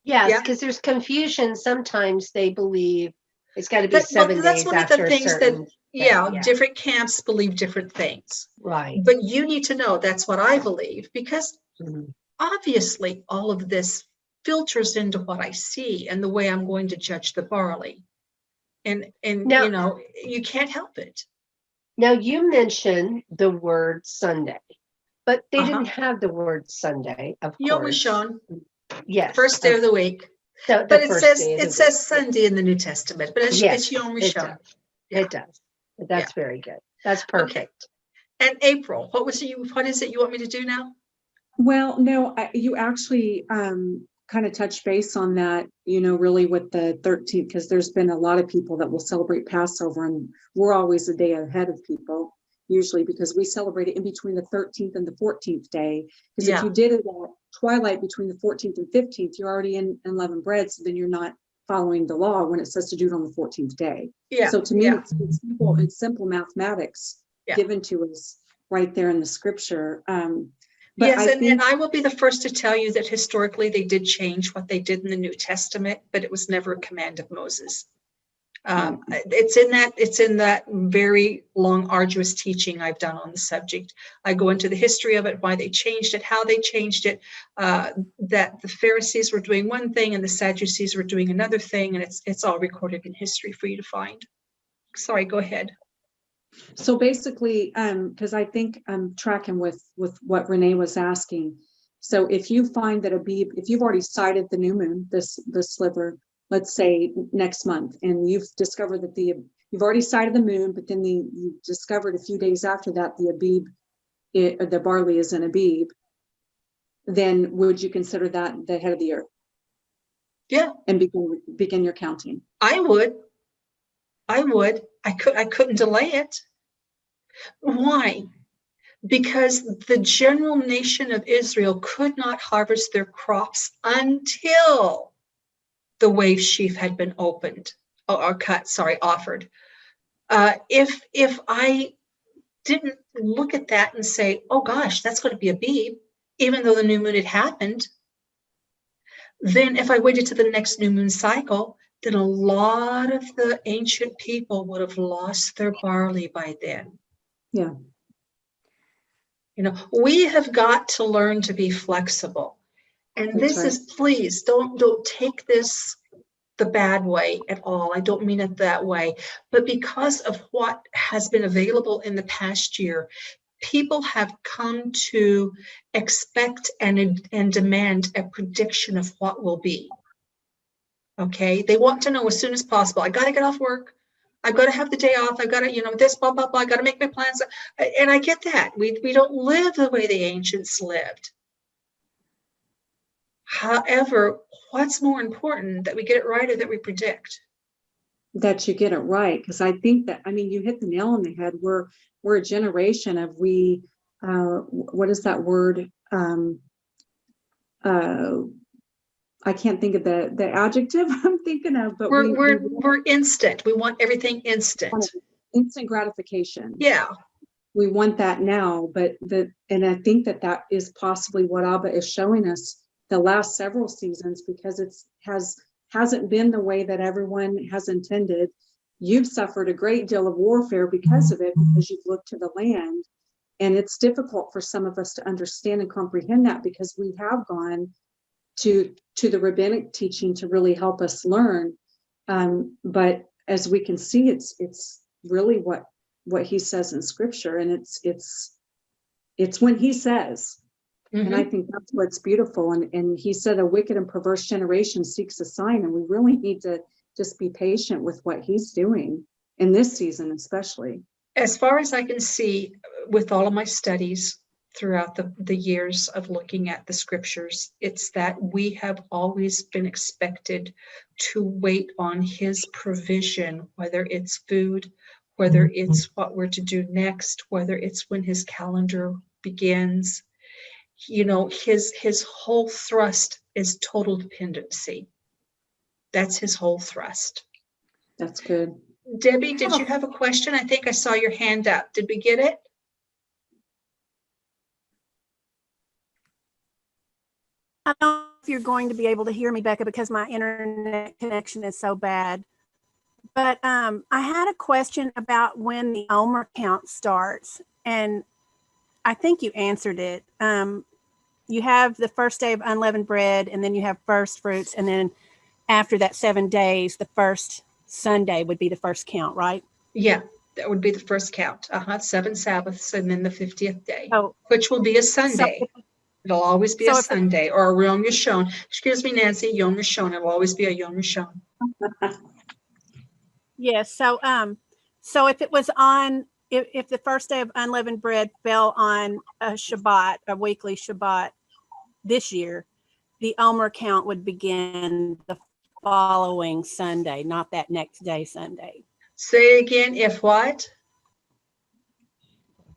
Yes, Yeah. because there's confusion. Sometimes they believe it's got to be 7 That's days one of the after a things certain that, day, different camps believe different things. right. But you need to know that's what I believe, because Mhm. obviously all of this filters into what I see and the way I'm going to judge the barley. And Now- you can't help it. Now, you mentioned the word Sunday, but they Uh-huh. didn't have the word Sunday, of Yom course. Rishon, Yes. first day of the week. the But it first says day of the it says week. Sunday in the New Testament, but it's Yes, Yom it Rishon. does. Yeah. It does. That's very good. That's perfect. And April, what is it you want me to do now? Well, no, you actually kind of touched base on that, really with the 13th, because there's been a lot of people that will celebrate Passover, and we're always a day ahead of people, usually because we celebrate it in between the 13th and the 14th day. Because if you did it at twilight between the 14th and 15th, you're already in unleavened bread, so then you're not following the law when it says to do it on the 14th day. Yeah. So to me, it's simple mathematics given to us right there in the scripture. But yes, and I will be the first to tell you that historically they did change what they did in the New Testament, but it was never a command of Moses. It's in that very long, arduous teaching I've done on the subject. I go into the history of it, why they changed it, how they changed it, that the Pharisees were doing one thing and the Sadducees were doing another thing, and it's all recorded in history for you to find. Sorry, go ahead. So basically, because I think I'm tracking with what Renee was asking. So if you find that if you've already sighted the new moon, this sliver, let's say next month, and you've discovered that you've already sighted the moon, but then you discovered a few days after that the the barley is an Abib, then would you consider that the head of the year? Yeah. And begin your counting. I would. I couldn't delay it. Why? Because the general nation of Israel could not harvest their crops until the wave sheaf had been opened or offered. If I didn't look at that and say, oh gosh, that's going to be a Abib, even though the new moon had happened, then if I waited to the next new moon cycle, then a lot of the ancient people would have lost their barley by then. Yeah. We have got to learn to be flexible. And That's this right. is, please don't take this the bad way at all. I don't mean it that way. But because of what has been available in the past year, people have come to expect and demand a prediction of what will be. Okay, they want to know as soon as possible. I got to get off work. I've got to have the day off. I've got to, this, blah, blah, blah. I got to make my plans. And I get that. We don't live the way the ancients lived. However, what's more important, that we get it right or that we predict? That you get it right. Because I think that, you hit the nail on the head. We're a generation of what is that word? I can't think of the adjective I'm thinking of, but we're instant. We want everything instant. Instant gratification. Yeah. We want that now, and I think that is possibly what Abba is showing us the last several seasons, because hasn't been the way that everyone has intended. You've suffered a great deal of warfare because of it, because you've looked to the land, and it's difficult for some of us to understand and comprehend that, because we have gone to the rabbinic teaching to really help us learn. But as we can see, it's really what he says in scripture, and it's when he says, and I think that's what's beautiful. And he said, a wicked and perverse generation seeks a sign, and we really need to just be patient with what he's doing in this season, especially. As far as I can see, with all of my studies throughout the years of looking at the scriptures, it's that we have always been expected to wait on his provision, whether it's food, whether it's what we're to do next, whether it's when his calendar begins. His whole thrust is total dependency. That's his whole thrust. That's good. Debbie, did you have a question? I think I saw your hand up. Did we get it? I don't know if you're going to be able to hear me, Becca, because my internet connection is so bad. But I had a question about when the Omer count starts, and I think you answered it. You have the first day of unleavened bread, and then you have first fruits, and then after that 7 days, the first Sunday would be the first count, right? Yeah, that would be the first count. 7 Sabbaths, and then the 50th day, Oh, which will be a Sunday. It'll always be a Sunday, or a Yom Rishon. Excuse me, Nancy, Yom Rishon. It'll always be a Yom Rishon. Yes. So if it was if the first day of unleavened bread fell on a Shabbat, a weekly Shabbat this year, the Omer count would begin the following Sunday, not that next day Sunday. Say again, if what?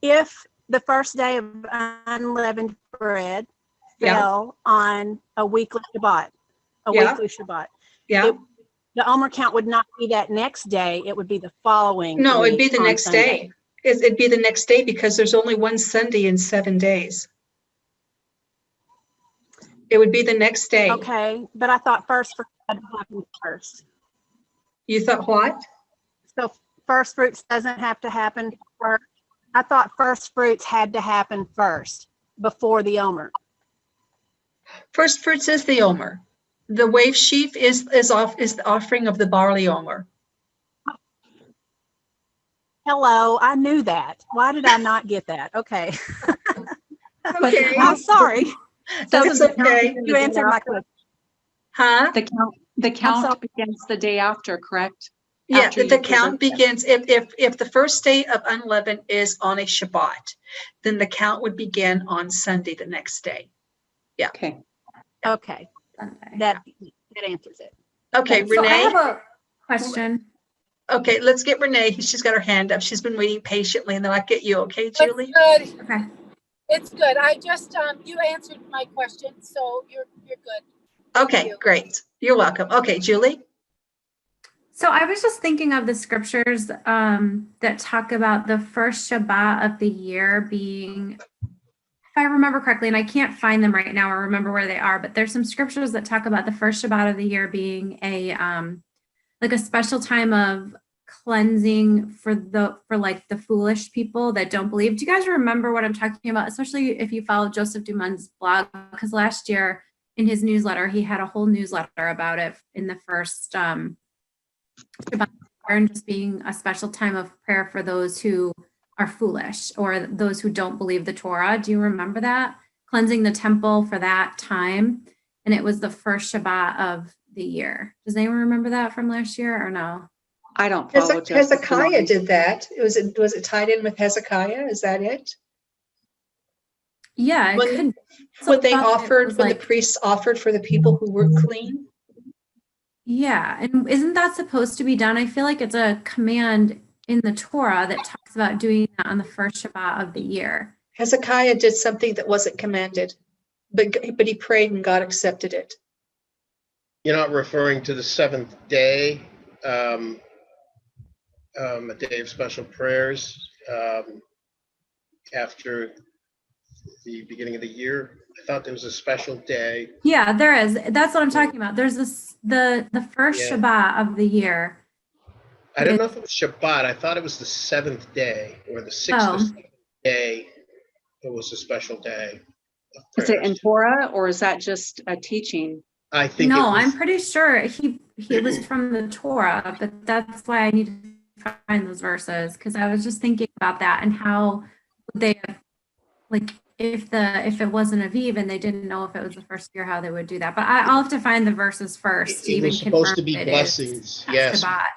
If the first day of unleavened bread fell on a weekly Shabbat, weekly Shabbat. Yeah. The Omer count would not be that next day. It would be the following. No, it'd be the next Sunday. day. It'd be the next day, because there's only one Sunday in 7 days. It would be the next day. Okay, but I thought first fruits had to happen first. You thought what? So first fruits doesn't have to happen first. I thought first fruits had to happen first before the Omer. First fruits is the Omer. The wave sheaf is the offering of the barley Omer. Hello, I knew that. Why did I not get that? Okay. Okay. I'm sorry. That's okay. You answered my question. Huh? The count begins the day after, correct? Yeah, After the you count present begins if the first day of unleavened is on a Shabbat, then the count would begin on Sunday the next day. Yeah. Okay. Okay. That answers it. Okay, So I Renee. have a question. Okay, let's get Renee. She's got her hand up. She's been waiting patiently, and then I'll get you. Okay, Julie? It's good. Okay. It's good. I just, you answered my question, so you're good. Okay, you. great. You're welcome. Okay, Julie? So I was just thinking of the scriptures that talk about the first Shabbat of the year being, if I remember correctly, and I can't find them right now or remember where they are, but there's some scriptures that talk about the first Shabbat of the year being a like a special time of cleansing for like the foolish people that don't believe. Do you guys remember what I'm talking about? Especially if you follow Joseph Dumon's blog, because last year in his newsletter, he had a whole newsletter about it in the first Shabbat, and just being a special time of prayer for those who are foolish or those who don't believe the Torah. Do you remember that? Cleansing the temple for that time. And it was the first Shabbat of the year. Does anyone remember that from last year or no? I don't follow Justice Hezekiah Denali. did that. Was it tied in with Hezekiah? Is that it? Yeah, it When- could. When they thought that it offered, was when the like- priests offered for the people who were clean? Yeah, and isn't that supposed to be done? I feel like it's a command in the Torah that talks about doing that on the first Shabbat of the year. Hezekiah did something that wasn't commanded, but he prayed and God accepted it. You're not referring to the seventh day, a day of special prayers after the beginning of the year? I thought there was a special day. Yeah, there is. That's what I'm talking about. There's this the first Yeah. Shabbat of the year. I don't know if it was Shabbat. I thought it was the seventh day or the sixth or Oh. seventh day. It was a special day of Is it in prayers. Torah or is that just a teaching? I think No, it was, I'm pretty sure he was from the Torah, but that's why I need to find those verses because I was just thinking about that and how would they have, like if it wasn't Aviv and they didn't know if it was the first year how they would do that. But I'll have to find the verses first to it even was supposed confirm to be that it is blessings. a Yes, Shabbat.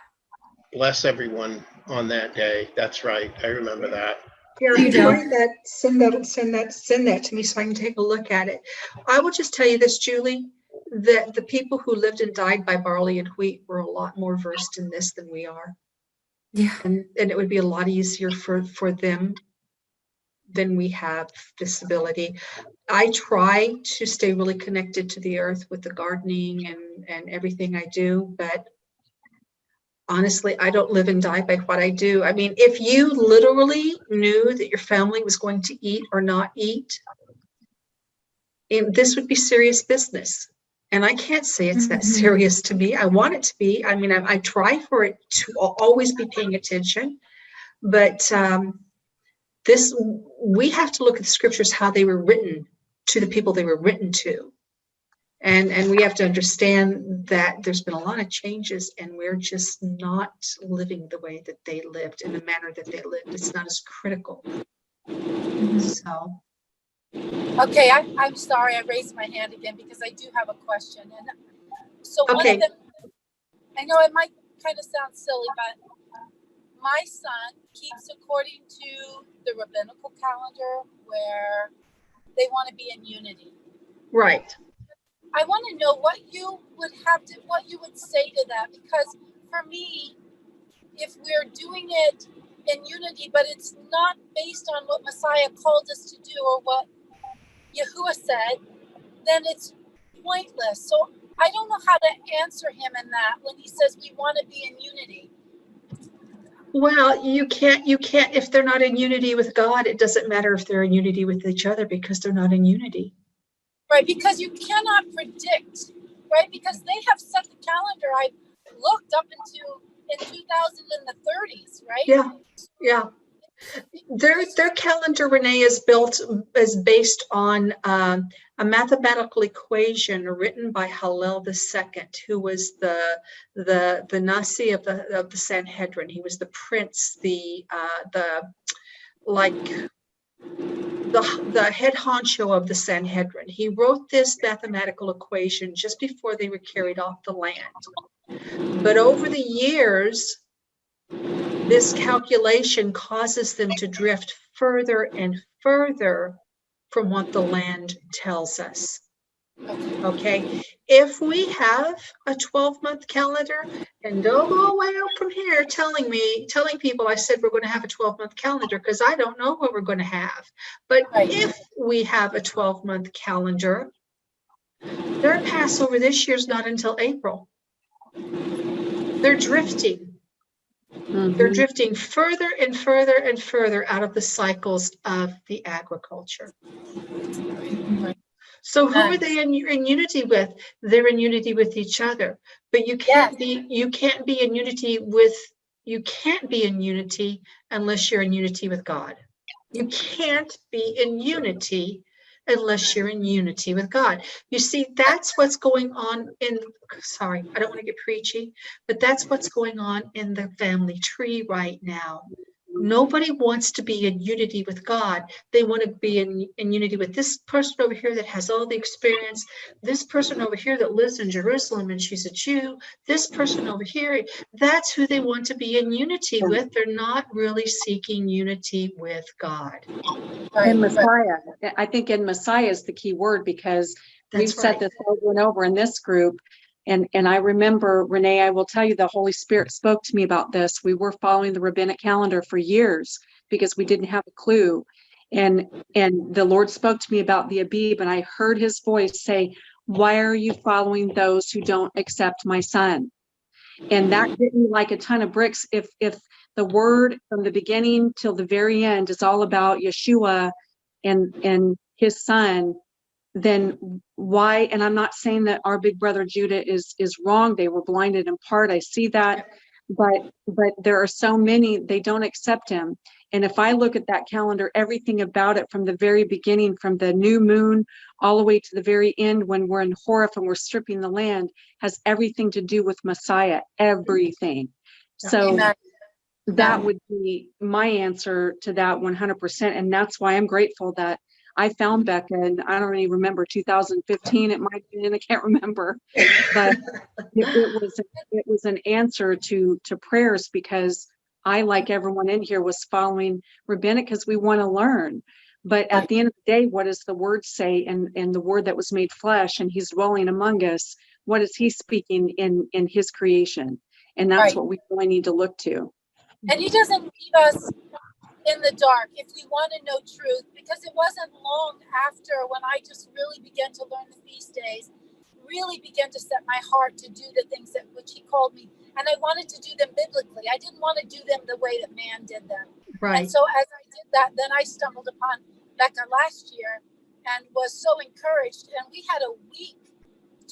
bless everyone on that day. That's right. I remember that. Here, You do. find that, send that to me so I can take a look at it. I will just tell you this, Julie, that the people who lived and died by barley and wheat were a lot more versed in this than we are. Yeah. And it would be a lot easier for them than we have this ability. I try to stay really connected to the earth with the gardening and everything I do, but honestly, I don't live and die by what I do. I mean, if you literally knew that your family was going to eat or not eat, this would be serious business. And I can't say it's that Mhm. serious to me. I want it to be. I mean, I try for it to always be paying attention, but we have to look at the scriptures, how they were written to the people they were written to. And we have to understand that there's been a lot of changes and we're just not living the way that they lived in the manner that they lived. It's not as critical. So, Okay, I'm sorry, I raised my hand again because I do have a question. And so one okay. of them, I know it might kind of sound silly, but my son keeps according to the rabbinical calendar where they want to be in unity. Right. I want to know what you would say to that, because for me, if we're doing it in unity, but it's not based on what Messiah called us to do or what Yahuwah said, then it's pointless. So I don't know how to answer him in that when he says we want to be in unity. Well, you can't, if they're not in unity with God, it doesn't matter if they're in unity with each other because they're not in unity. Right, because you cannot predict, right? Because they have set the calendar. I looked up in 2030s, right? Yeah, yeah. Their calendar, Renee, is based on a mathematical equation written by Hillel II, who was the Nasi of the Sanhedrin. He was the prince, the head honcho of the Sanhedrin. He wrote this mathematical equation just before they were carried off the land. But over the years, this calculation causes them to drift further and further from what the land tells us. Okay, if we have a 12-month calendar, and don't go way out from here telling people I said we're going to have a 12-month calendar, because I don't know what we're going to have. But if we have a 12-month calendar, their Passover this year is not until April. They're drifting. They're drifting further and further and further out of the cycles of the agriculture. So who are they in unity with? They're in unity with each other. But you can't be in unity unless you're in unity with God. You can't be in unity unless you're in unity with God. You see, that's what's going on in, sorry, I don't want to get preachy, but that's what's going on in the family tree right now. Nobody wants to be in unity with God. They want to be in unity with this person over here that has all the experience, this person over here that lives in Jerusalem and she's a Jew, this person over here. That's who they want to be in unity with. They're not really seeking unity with God. And Messiah, I think in Messiah is the key word, because we've That's said right. this over and over in this group. And I remember, Renee, I will tell you, the Holy Spirit spoke to me about this. We were following the rabbinic calendar for years because we didn't have a clue. And the Lord spoke to me about the Abib, and I heard his voice say, "Why are you following those who don't accept my son?" And that hit me like a ton of bricks. If the word from the beginning till the very end is all about Yeshua and his son, then why? And I'm not saying that our big brother Judah is wrong. They were blinded in part. I see that, but there are so many, they don't accept him. And if I look at that calendar, everything about it from the very beginning, from the new moon all the way to the very end, when we're in Horeth and we're stripping the land, has everything to do with Messiah, everything. So Amen. that would be my answer to that 100%. And that's why I'm grateful that I found Becca, and I don't even remember 2015. It might have been, I can't remember, but it was an answer to prayers, because I, like everyone in here, was following rabbinic because we want to learn. But at the end of the day, what does the word say? And the word that was made flesh, and he's dwelling among us, what is he speaking in his creation? And that's what we really need to look to. And he doesn't leave us in the dark if we want to know truth, because it wasn't long after when I just really began to learn the feast days, really began to set my heart to do the things that which he called me. And I wanted to do them biblically. I didn't want to do them the way that man did them. Right. And so as I did that, then I stumbled upon Becca last year and was so encouraged. And we had a week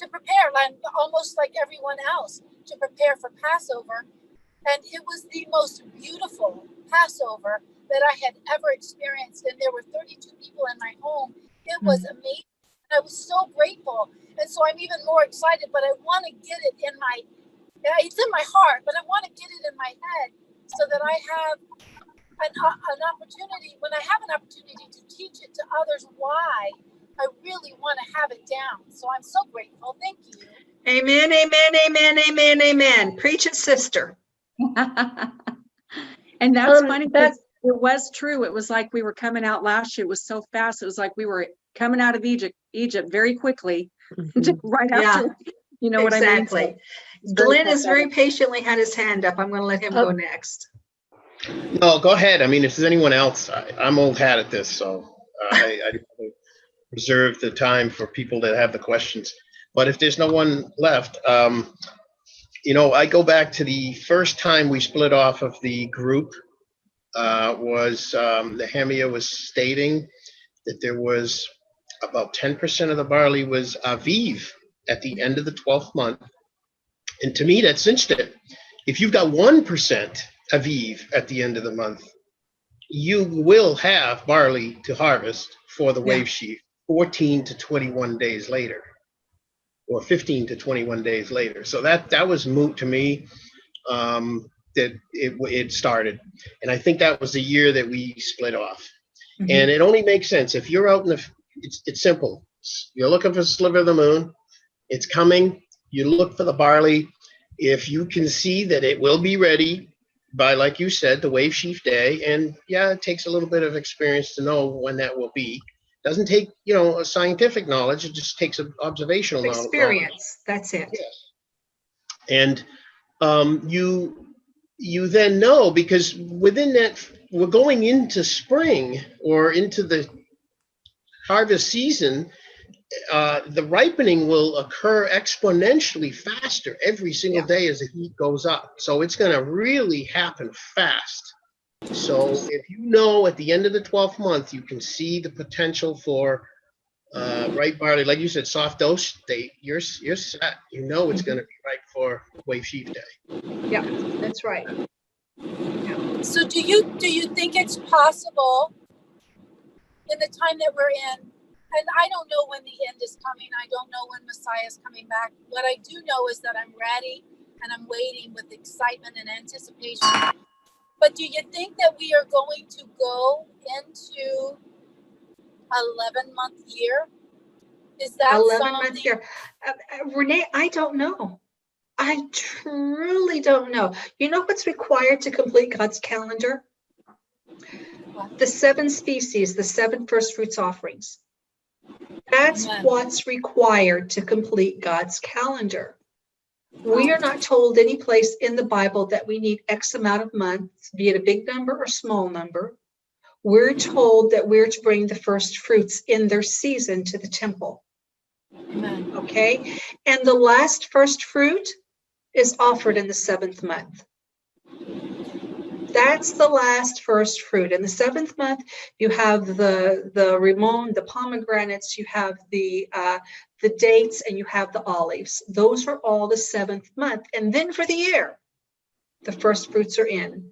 to prepare, like almost like everyone else, to prepare for Passover. And it was the most beautiful Passover that I had ever experienced. And there were 32 people in my home. It was amazing. And I was so grateful. And so I'm even more excited, but I want to get it in it's in my heart, but I want to get it in my head so that I have an opportunity, when I have an opportunity to teach it to others, why I really want to have it down. So I'm so grateful. Thank you. Amen, amen, amen, amen, amen. Preach it, sister. And that's funny, because it was true. It was like we were coming out last year. It was so fast. It was like we were coming out of Egypt very quickly, right after, you know what I mean? Exactly. Glenn has very patiently had his hand up. I'm going to let him go next. No, go ahead. I mean, if there's anyone else, I'm old hat at this, so I reserve the time for people that have the questions. But if there's no one left, I go back to the first time we split off of the group. Was Nehemiah was stating that there was about 10% of the barley was Aviv at the end of the 12th month. And to me, that cinched it. If you've got 1% Aviv at the end of the month, you will have barley to harvest for the wave sheaf 14 to 21 days later, or 15 to 21 days later. So that was moot to me. That it started, and I think that was the year that we split off. And it only makes sense if you're out in it's simple. You're looking for a sliver of the moon. It's coming. You look for the barley. If you can see that it will be ready by, like you said, the wave sheaf day, and it takes a little bit of experience to know when that will be. Doesn't take a scientific knowledge. It just takes an observational Experience. That's it. Yes. And you then know, because within that, we're going into spring or into the harvest season, the ripening will occur exponentially faster every single day as the heat goes up. So it's going to really happen fast. So if you know at the end of the 12th month, you can see the potential for ripe barley, like you said, soft dose state, you're set. You know it's going to be ripe for wave sheaf day. Yeah, that's right. So do you think it's possible in the time that we're in, and I don't know when the end is coming. I don't know when Messiah is coming back. What I do know is that I'm ready and I'm waiting with excitement and anticipation. But do you think that we are going to go into 11-month year? Is that 11-month something? year. Renee, I don't know. I truly don't know. You know what's required to complete God's calendar? The 7 species, the 7 first fruits offerings. That's Amen. what's required to complete God's calendar. We are not told any place in the Bible that we need X amount of months, be it a big number or small number. We're told that we're to bring the first fruits in their season to the temple. Amen. Okay? And the last first fruit is offered in the 7th month. That's the last first fruit. In the 7th month, you have the rimon, the pomegranates, you have the dates, and you have the olives. Those are all the 7th month. And then for the year, the first fruits are in.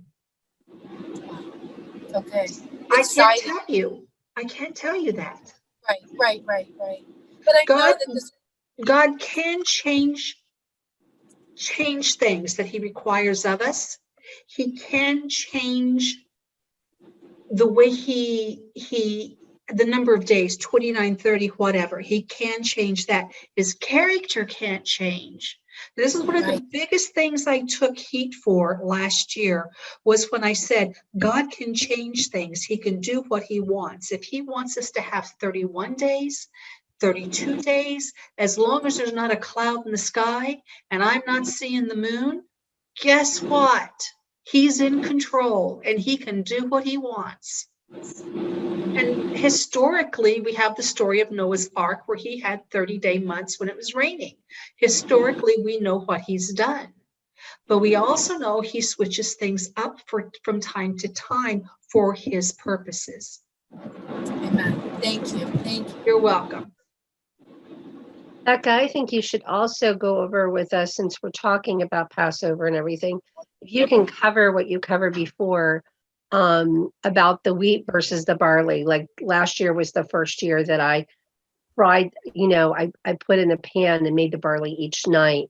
Okay. I can't Exciting. tell you. I can't tell you that. Right. But I know that this. God can change things that he requires of us. He can change the way the number of days, 29, 30, whatever. He can change that. His character can't change. This is one of the biggest things I took heat for last year, was when I said, God can change things. He can do what he wants. If he wants us to have 31 days, 32 days, as long as there's not a cloud in the sky and I'm not seeing the moon, guess what? He's in control and he can do what he wants. And historically, we have the story of Noah's Ark, where he had 30-day months when it was raining. Historically, we know what he's done. But we also know he switches things up from time to time for his purposes. Amen. Thank you. You're welcome. Becca, I think you should also go over with us, since we're talking about Passover and everything, if you can cover what you covered before about the wheat versus the barley. Like last year was the first year that I fried, I put in a pan and made the barley each night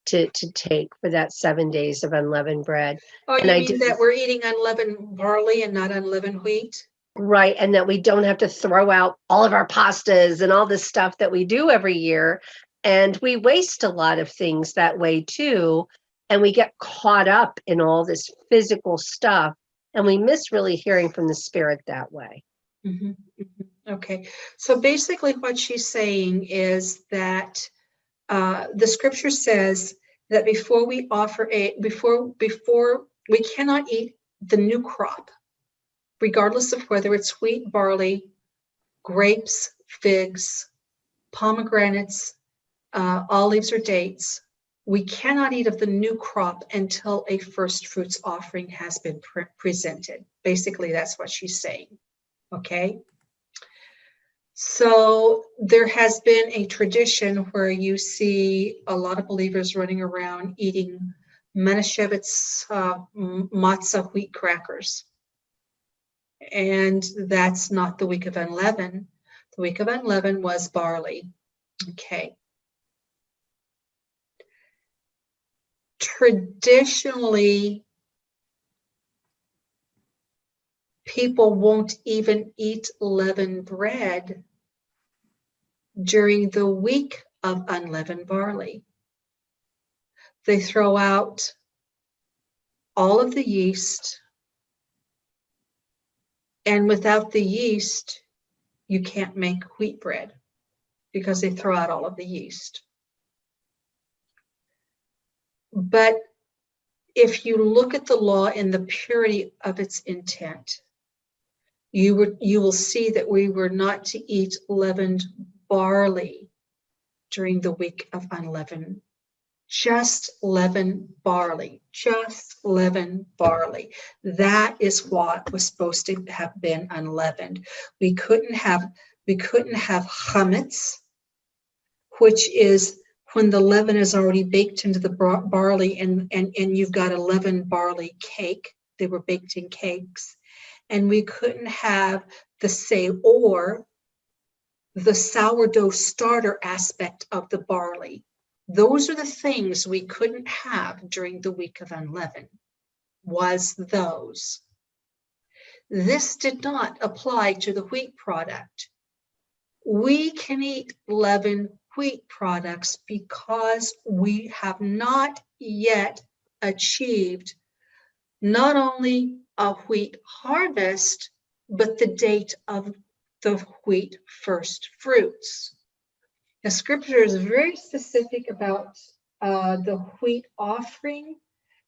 to take for that 7 days of unleavened bread. Oh, and you I mean that we're eating unleavened barley and not unleavened wheat? Right. And that we don't have to throw out all of our pastas and all this stuff that we do every year. And we waste a lot of things that way too. And we get caught up in all this physical stuff. And we miss really hearing from the Spirit that way. Mm-hmm. Mm-hmm. Okay. So basically what she's saying is that the scripture says that before we cannot eat the new crop, regardless of whether it's wheat, barley, grapes, figs, pomegranates, olives, or dates. We cannot eat of the new crop until a first fruits offering has been presented. Basically, that's what she's saying. Okay. So there has been a tradition where you see a lot of believers running around eating Manischewitz matzah wheat crackers. And that's not the week of unleavened. The week of unleavened was barley. Okay. Traditionally, people won't even eat leavened bread during the week of unleavened barley. They throw out all of the yeast, and without the yeast, you can't make wheat bread because they throw out all of the yeast. But if you look at the law in the purity of its intent, you will see that we were not to eat leavened barley during the week of unleavened. Just leavened barley, just leavened barley. That is what was supposed to have been unleavened. We couldn't have chametz, which is when the leaven is already baked into the barley, and you've got a leavened barley cake. They were baked in cakes. And we couldn't have the seor, the sourdough starter aspect of the barley. Those are the things we couldn't have during the week of unleavened, was those. This did not apply to the wheat product. We can eat leavened wheat products because we have not yet achieved not only a wheat harvest, but the date of the wheat first fruits. The scripture is very specific about the wheat offering,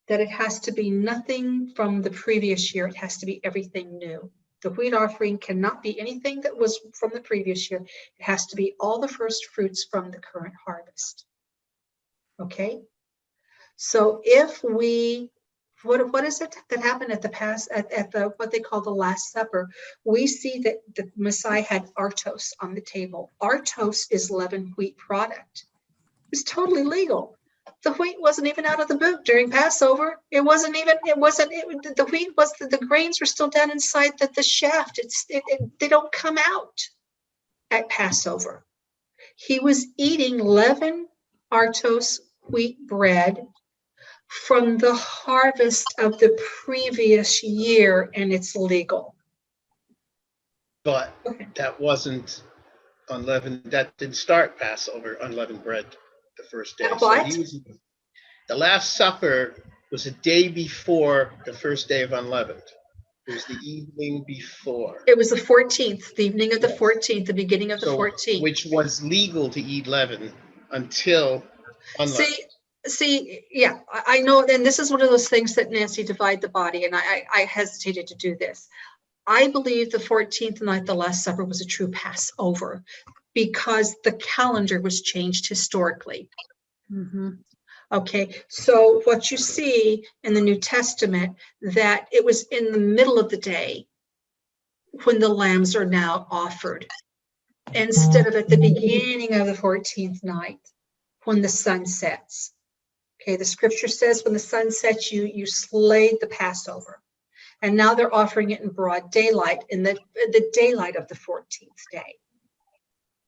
that it has to be nothing from the previous year. It has to be everything new. The wheat offering cannot be anything that was from the previous year. It has to be all the first fruits from the current harvest. Okay? So if we, what is it that happened at the what they call the Last Supper? We see that the Messiah had artos on the table. Artos is leavened wheat product. It's totally legal. The wheat wasn't even out of the boot during Passover. The wheat was, the grains were still down inside the shaft. They don't come out at Passover. He was eating leavened artos wheat bread from the harvest of the previous year, and it's legal. But that wasn't unleavened. That didn't start Passover, unleavened bread, the first day. What? So the Last Supper was a day before the first day of unleavened. It was the evening before. It was the 14th, the evening of the Yes. 14th, the beginning of the 14th. Which was legal to eat leaven until unleavened. See, yeah, I know, and this is one of those things that Nancy, divide the body, and I hesitated to do this. I believe the 14th night, the Last Supper, was a true Passover because the calendar was changed historically. Mm-hmm. Okay, so what you see in the New Testament, that it was in the middle of the day when the lambs are now offered, instead of at the beginning of the 14th night when the sun sets. Okay, the scripture says when the sun sets, you slayed the Passover. And now they're offering it in broad daylight, in the daylight of the 14th day.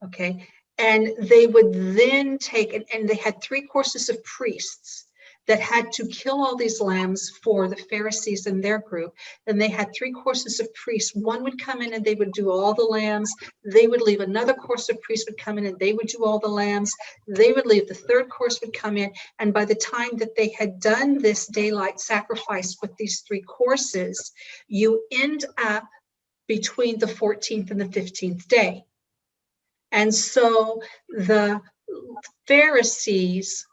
Okay, and they would then take, and they had 3 courses of priests that had to kill all these lambs for the Pharisees and their group. And they had 3 courses of priests. One would come in and they would do all the lambs. They would leave. Another course of priests would come in and they would do all the lambs. They would leave. The 3rd course would come in. And by the time that they had done this daylight sacrifice with these 3 courses, you end up between the 14th and the 15th day. And so the Pharisees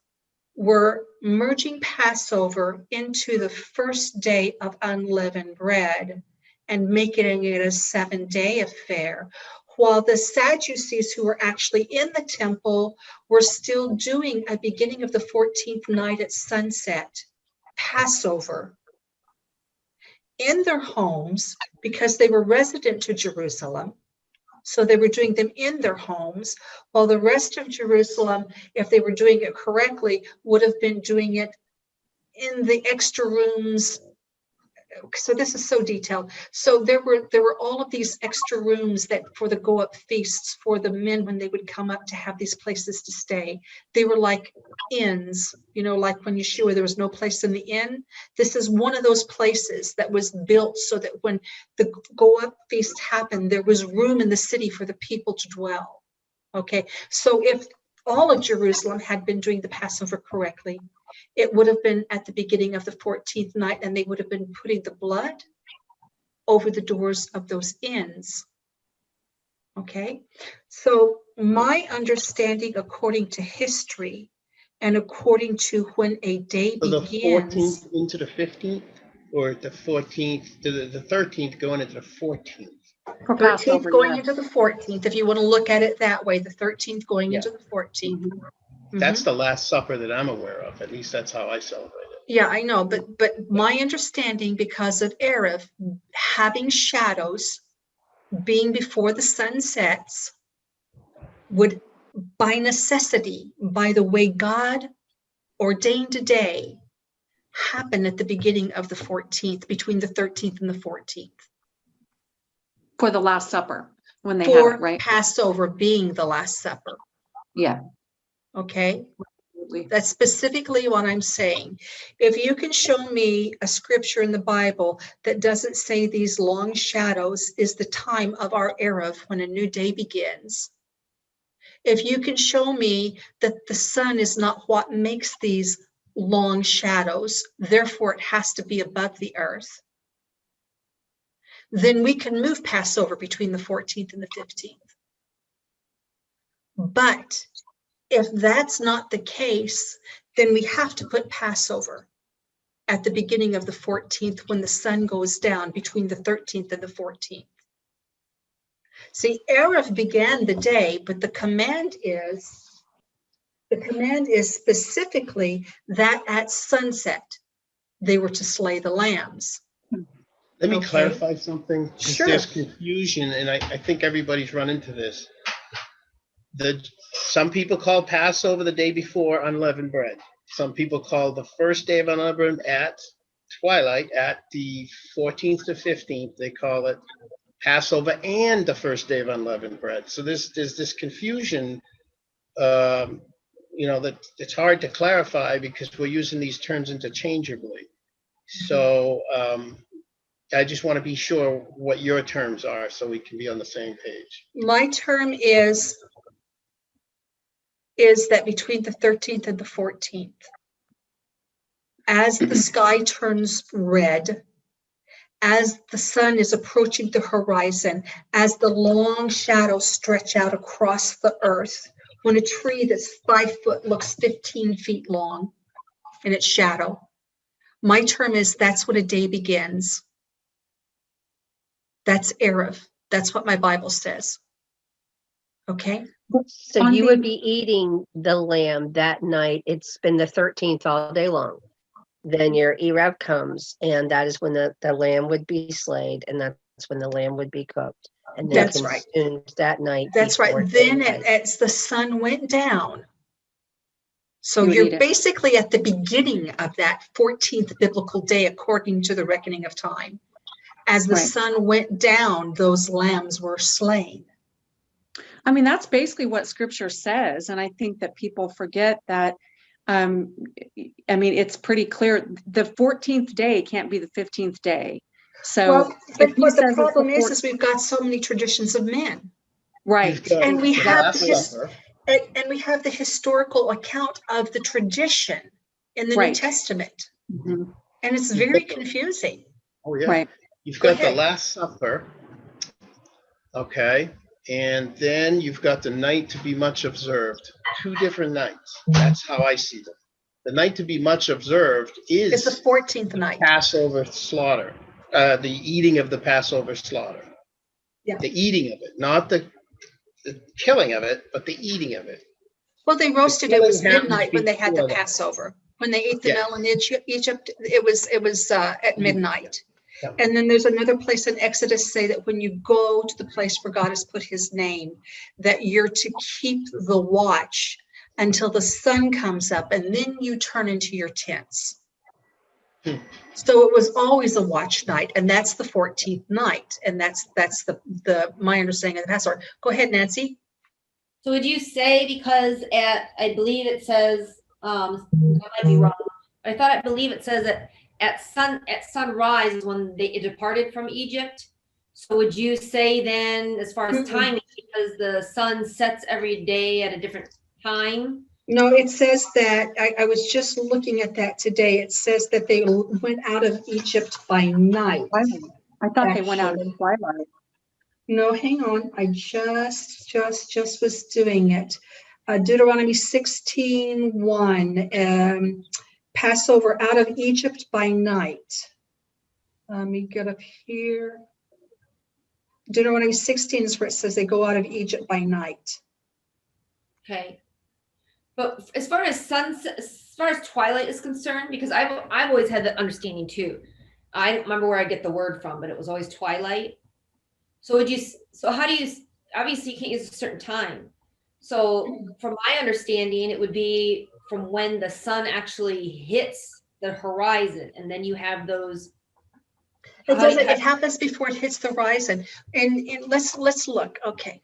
were merging Passover into the first day of unleavened bread and making it a 7-day affair, while the Sadducees, who were actually in the temple, were still doing a beginning of the 14th night at sunset Passover in their homes because they were resident to Jerusalem. So they were doing them in their homes, while the rest of Jerusalem, if they were doing it correctly, would have been doing it in the extra rooms. So this is so detailed. So there were all of these extra rooms that for the go-up feasts for the men when they would come up to have these places to stay. They were like inns, like when Yeshua, there was no place in the inn. This is one of those places that was built so that when the go-up feast happened, there was room in the city for the people to dwell. Okay, so if all of Jerusalem had been doing the Passover correctly, it would have been at the beginning of the 14th night, and they would have been putting the blood over the doors of those inns. Okay, so my understanding, according to history and according to when a day So begins. the 14th into the 15th, or the 14th to the 13th going into the 14th? For 13th Passover, going yeah. into the 14th, if you want to look at it that way, the 13th going Yeah. into the 14th. That's the Last Supper that I'm aware of. At least that's how I celebrate it. Yeah, I know, but my understanding, because of Erev having shadows, being before the sun sets, would by necessity, by the way God ordained a day, happen at the beginning of the 14th, between the 13th and the 14th. For the Last Supper. When they have for it, right? Passover being the Last Supper. Yeah. Okay. Absolutely. That's specifically what I'm saying. If you can show me a scripture in the Bible that doesn't say these long shadows is the time of our Erev when a new day begins. If you can show me that the sun is not what makes these long shadows, therefore it has to be above the earth, then we can move Passover between the 14th and the 15th. But if that's not the case, then we have to put Passover at the beginning of the 14th when the sun goes down between the 13th and the 14th. See, Erev began the day, but the command is specifically that at sunset they were to slay the lambs. Let me Okay. clarify something. 'Cause Sure. there's confusion, and I think everybody's run into this. Some people call Passover the day before unleavened bread. Some people call the first day of unleavened bread at twilight, at the 14th to 15th. They call it Passover and the first day of unleavened bread. So there's this confusion, that it's hard to clarify because we're using these terms interchangeably. So I just want to be sure what your terms are so we can be on the same page. My term is that between the 13th and the 14th, as the sky turns red, as the sun is approaching the horizon, as the long shadows stretch out across the earth, when a tree that's 5 foot looks 15 feet long in its shadow, my term is that's when a day begins. That's Erev. That's what my Bible says. Okay? So On you the- would be eating the lamb that night. It's been the 13th all day long. Then your Erev comes, and that is when the lamb would be slayed, and that's when the lamb would be cooked. And then That's right. consumed that night. That's right. before Then daylight. as the sun went down, so You would eat you're it. basically at the beginning of that 14th biblical day, according to the reckoning of time. As the Right. sun went down, those lambs were slain. I mean, that's basically what scripture says. And I think that people forget that. I mean, it's pretty clear. The 14th day can't be the 15th day. So Well, if but he what the says it's problem the is we've got so many traditions of men. right. You've got And we the have Last this- Supper. And we have the historical account of the tradition in the New Right. Testament. Mhm. And it's You've very got the- confusing. Oh, yeah. Right. You've Go got the ahead. Last Supper. Okay. And then you've got the night to be much observed. 2 different nights. That's how I see them. The night to be much observed It's the is 14th night. Passover slaughter, the eating of the Passover slaughter. Yeah. The eating of it, not the killing of it, but the eating of it. Well, they roasted it killing was happens midnight when they had the before that. Passover. When they ate the Yeah. meal in Egypt, it was at midnight. Yeah. And then there's another place in Exodus say that when you go to the place where God has put his name, that you're to keep the watch until the sun comes up, and then you turn into your tents. So it was always a watch night, and that's the 14th night, and that's the my understanding of the Passover. Go ahead, Nancy. So would you say, because I believe it says, I might be wrong. I believe it says that at sunrise is when they departed from Egypt. So would you say then, as far as timing, because the sun sets every day at a different time? No, it says that, I was just looking at that today. It says that they went out of Egypt by night. I thought they went out Actually. in twilight. No, hang on. I just was doing it. Deuteronomy 16:1, Passover out of Egypt by night. Let me get up here. Deuteronomy 16 is where it says they go out of Egypt by night. Okay. But as far as twilight is concerned, because I've always had that understanding too. I don't remember where I get the word from, but it was always twilight. So how do you, obviously you can't use a certain time. So from my understanding, it would be from when the sun actually hits the horizon, and then you have those. It How do doesn't, you- it happens before it hits the horizon. And let's look. Okay.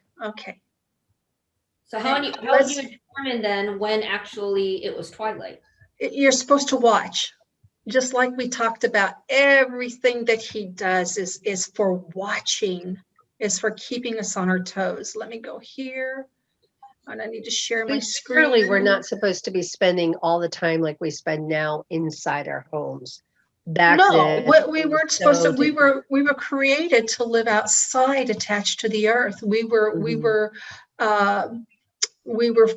So how would you determine then when actually it was twilight? You're supposed to watch. Just like we talked about, everything that he does is for watching, is for keeping us on our toes. Let me go here. And I need to share my screen. Clearly, we're not supposed to be spending all the time like we spend now inside our homes. Back No, then, we it was weren't supposed to. so We different. were created to live outside, attached to the earth. We were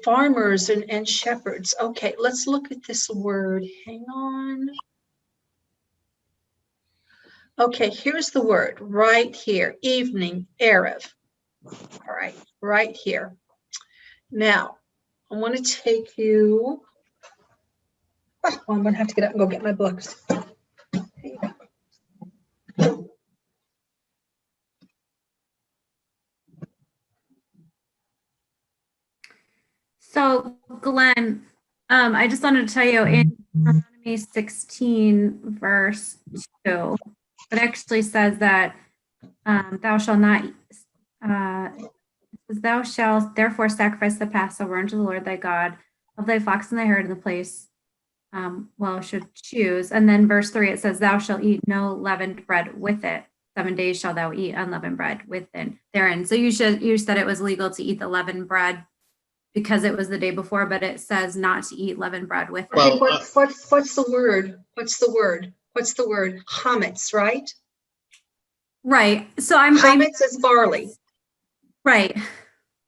farmers and shepherds. Okay, let's look at this word. Hang on. Okay, here's the word right here. Evening, Erev. All right here. Now, I want to take you. Oh, I'm going to have to get up and go get my books. So Glenn, I just wanted to tell you in Deuteronomy 16 verse 2, it actually says that thou shalt not, thou shalt therefore sacrifice the Passover unto the Lord thy God of thy flocks and thy herd in the place should choose. And then verse 3, it says, thou shalt eat no leavened bread with it. 7 days shalt thou eat unleavened bread within therein. So you said it was legal to eat the leavened bread because it was the day before, but it says not to eat leavened bread with it. Well, What's the word? What's the word? What's the word? Chametz, right? Right. So Chametz is barley. Right.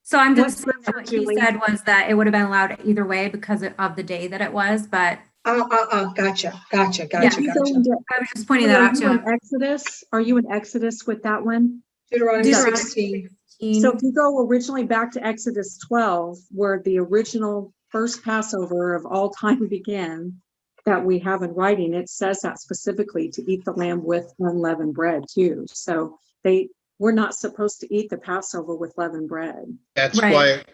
So I'm What just saying that what scripture, he Julie? said was that it would have been allowed either way because of the day that it was, but Gotcha. If you go into, I was just pointing that out to him. Exodus, are you in Exodus with that one? Deuteronomy Deuteronomy 16. 16. So if you go originally back to Exodus 12, where the original first Passover of all time began, that we have in writing, it says that specifically to eat the lamb with unleavened bread too. So we're not supposed to eat the Passover with leavened bread. that's Right. why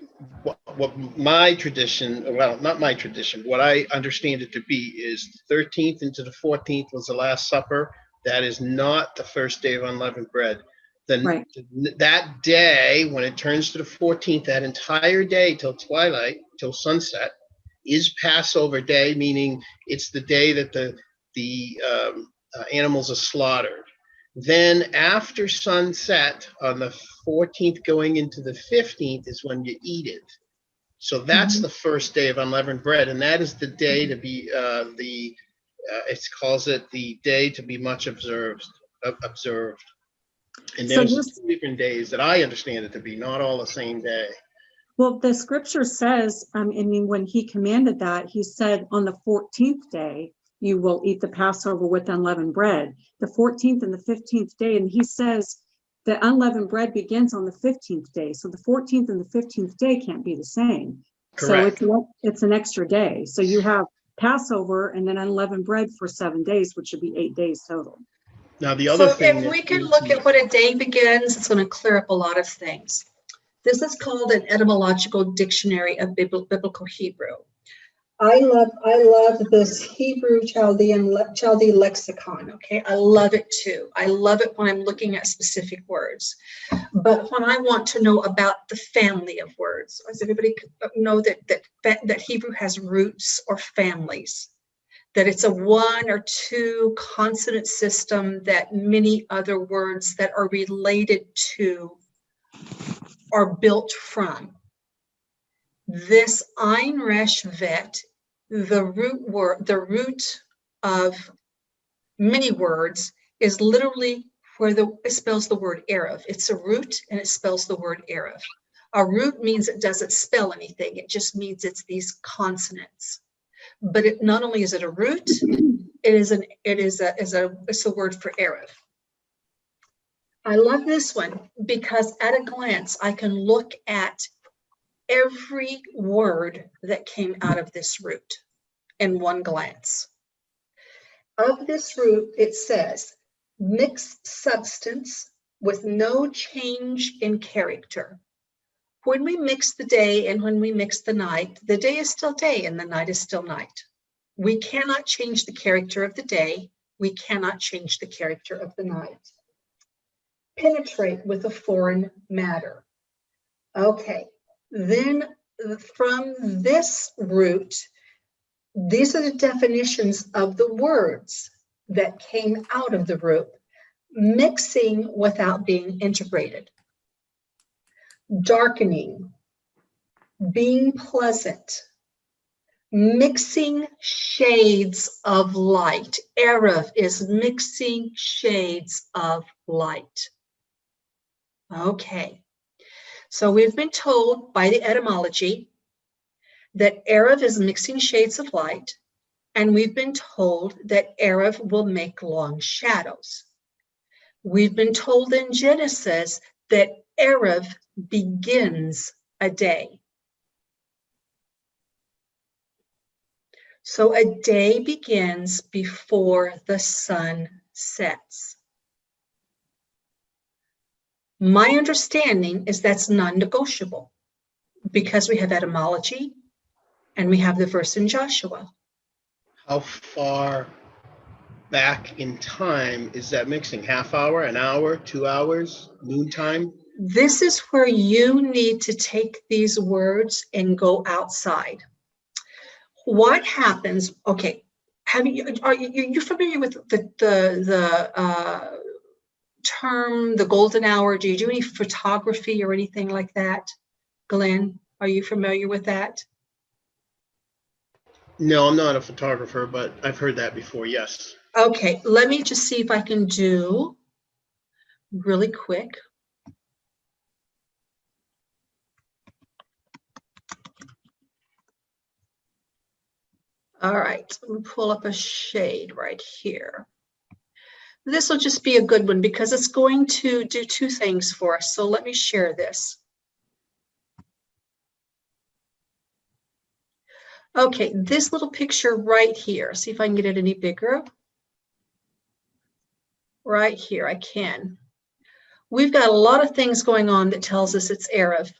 what my tradition, well, not my tradition, what I understand it to be is the 13th into the 14th was the Last Supper. That is not the first day of unleavened bread. Then Right. that day, when it turns to the 14th, that entire day till twilight, till sunset, is Passover day, meaning it's the day that the animals are slaughtered. Then after sunset on the 14th going into the 15th is when you eat it. So that's the first day of unleavened bread, and that is the day to be it calls it the day to be much observed. And So there's this- 2 different days that I understand it to be, not all the same day. Well, the scripture says, I mean, when he commanded that, he said on the 14th day, you will eat the Passover with unleavened bread, the 14th and the 15th day. And he says the unleavened bread begins on the 15th day. So the 14th and the 15th day can't be the same. Correct. So it's an extra day. So you have Passover and then unleavened bread for 7 days, which should be 8 days total. Now, the other So thing if that we can needs look to be- at what a day begins, it's going to clear up a lot of things. This is called an etymological dictionary of biblical Hebrew. I love this Hebrew Chaldee lexicon. Okay, I love it too. I love it when I'm looking at specific words. But when I want to know about the family of words, does everybody know that Hebrew has roots or families? That it's a 1 or 2 consonant system that many other words that are related to are built from. This Ein Resh Vet, the root of many words, is literally where it spells the word Erev. It's a root and it spells the word Erev. A root means it doesn't spell anything. It just means it's these consonants. But it not only is it a root, it's a word for Erev. I love this one because at a glance, I can look at every word that came out of this root in one glance. Of this root, it says, mixed substance with no change in character. When we mix the day and when we mix the night, the day is still day and the night is still night. We cannot change the character of the day We cannot change the character of the night. Penetrate with a foreign matter. Okay, then from this root, these are the definitions of the words that came out of the root. Mixing without being integrated. Darkening. Being pleasant. Mixing shades of light. Erev is mixing shades of light. Okay, so we've been told by the etymology that Erev is mixing shades of light, and we've been told that Erev will make long shadows. We've been told in Genesis that Erev begins a day. So a day begins before the sun sets. My understanding is that's non-negotiable because we have etymology and we have the verse in Joshua. How far back in time is that mixing? Half hour, an hour, 2 hours, noontime? This is where you need to take these words and go outside. What happens? Okay, are you familiar with the term the golden hour? Do you do any photography or anything like that, Glenn? Are you familiar with that? No, I'm not a photographer, but I've heard that before, yes. Okay, let me just see if I can do really quick. All right, let me pull up a shade right here. This will just be a good one because it's going to do two things for us. So let me share this. Okay, this little picture right here. See if I can get it any bigger. Right here, I can. We've got a lot of things going on that tells us it's Erev.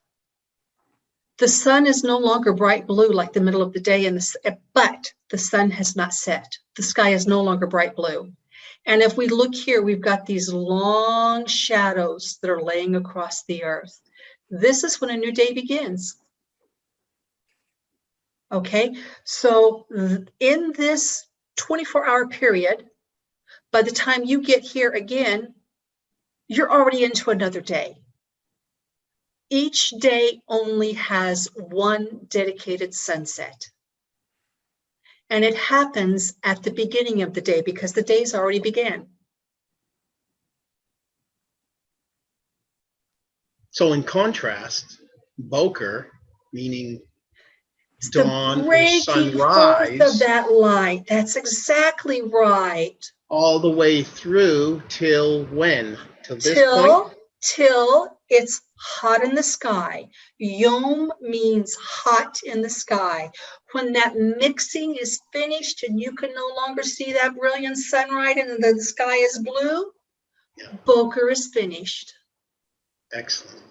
The sun is no longer bright blue like the middle of the day, but the sun has not set. The sky is no longer bright blue. And if we look here, we've got these long shadows that are laying across the earth. This is when a new day begins. Okay, so in this 24-hour period, by the time you get here again, you're already into another day. Each day only has one dedicated sunset. And it happens at the beginning of the day because the days already began. So in contrast, Boker, meaning It's dawn the or breaking forth sunrise, of that light. That's exactly right. all the way through till when? Till this point? Till it's hot in the sky. Yom means hot in the sky. When that mixing is finished and you can no longer see that brilliant sunlight and the sky is blue, Yeah. Boker is finished. Excellent.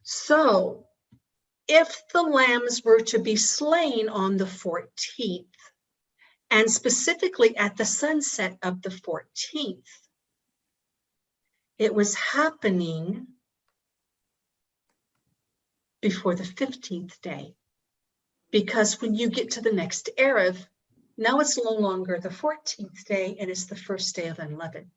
So if the lambs were to be slain on the 14th, and specifically at the sunset of the 14th, it was happening before the 15th day. Because when you get to the next Erev, now it's no longer the 14th day and it's the first day of unleavened.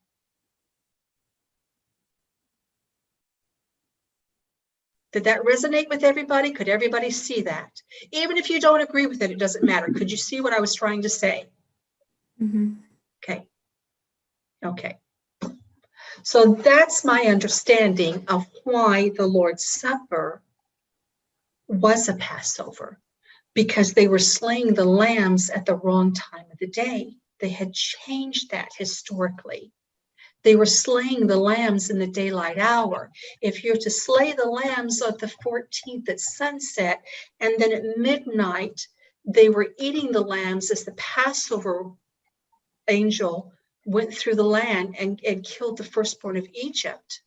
Did that resonate with everybody? Could everybody see that? Even if you don't agree with it, it doesn't matter. Could you see what I was trying to say? Mm-hmm. Okay. Okay. So that's my understanding of why the Lord's Supper was a Passover, because they were slaying the lambs at the wrong time of the day. They had changed that historically. They were slaying the lambs in the daylight hour. If you're to slay the lambs on the 14th at sunset, and then at midnight, they were eating the lambs as the Passover angel went through the land and killed the firstborn of Egypt.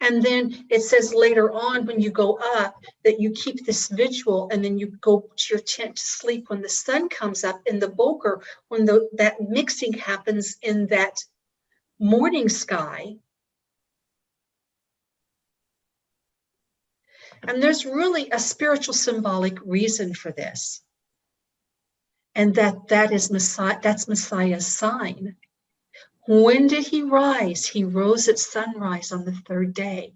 And then it says later on when you go up that you keep this vigil and then you go to your tent to sleep when the sun comes up in the boker, when that mixing happens in that morning sky. And there's really a spiritual symbolic reason for this. And that is Messiah, that's Messiah's sign. When did he rise? He rose at sunrise on the third day.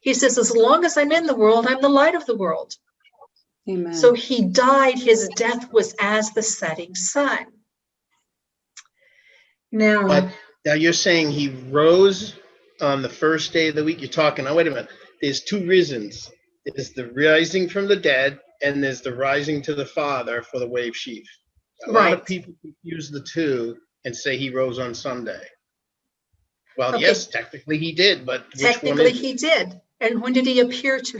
He says, as long as I'm in the world, I'm the light of the world. Amen. So he died, his death was as the setting sun. But Now, now you're saying he rose on the first day of the week. You're talking, now wait a minute. There's two risings. There's the rising from the dead, and there's the rising to the Father for the wave sheaf. A lot of right. people confuse the two and say he rose on Sunday. Well, Okay. yes, technically he did, but which one Technically, is it? he did. And when did he appear to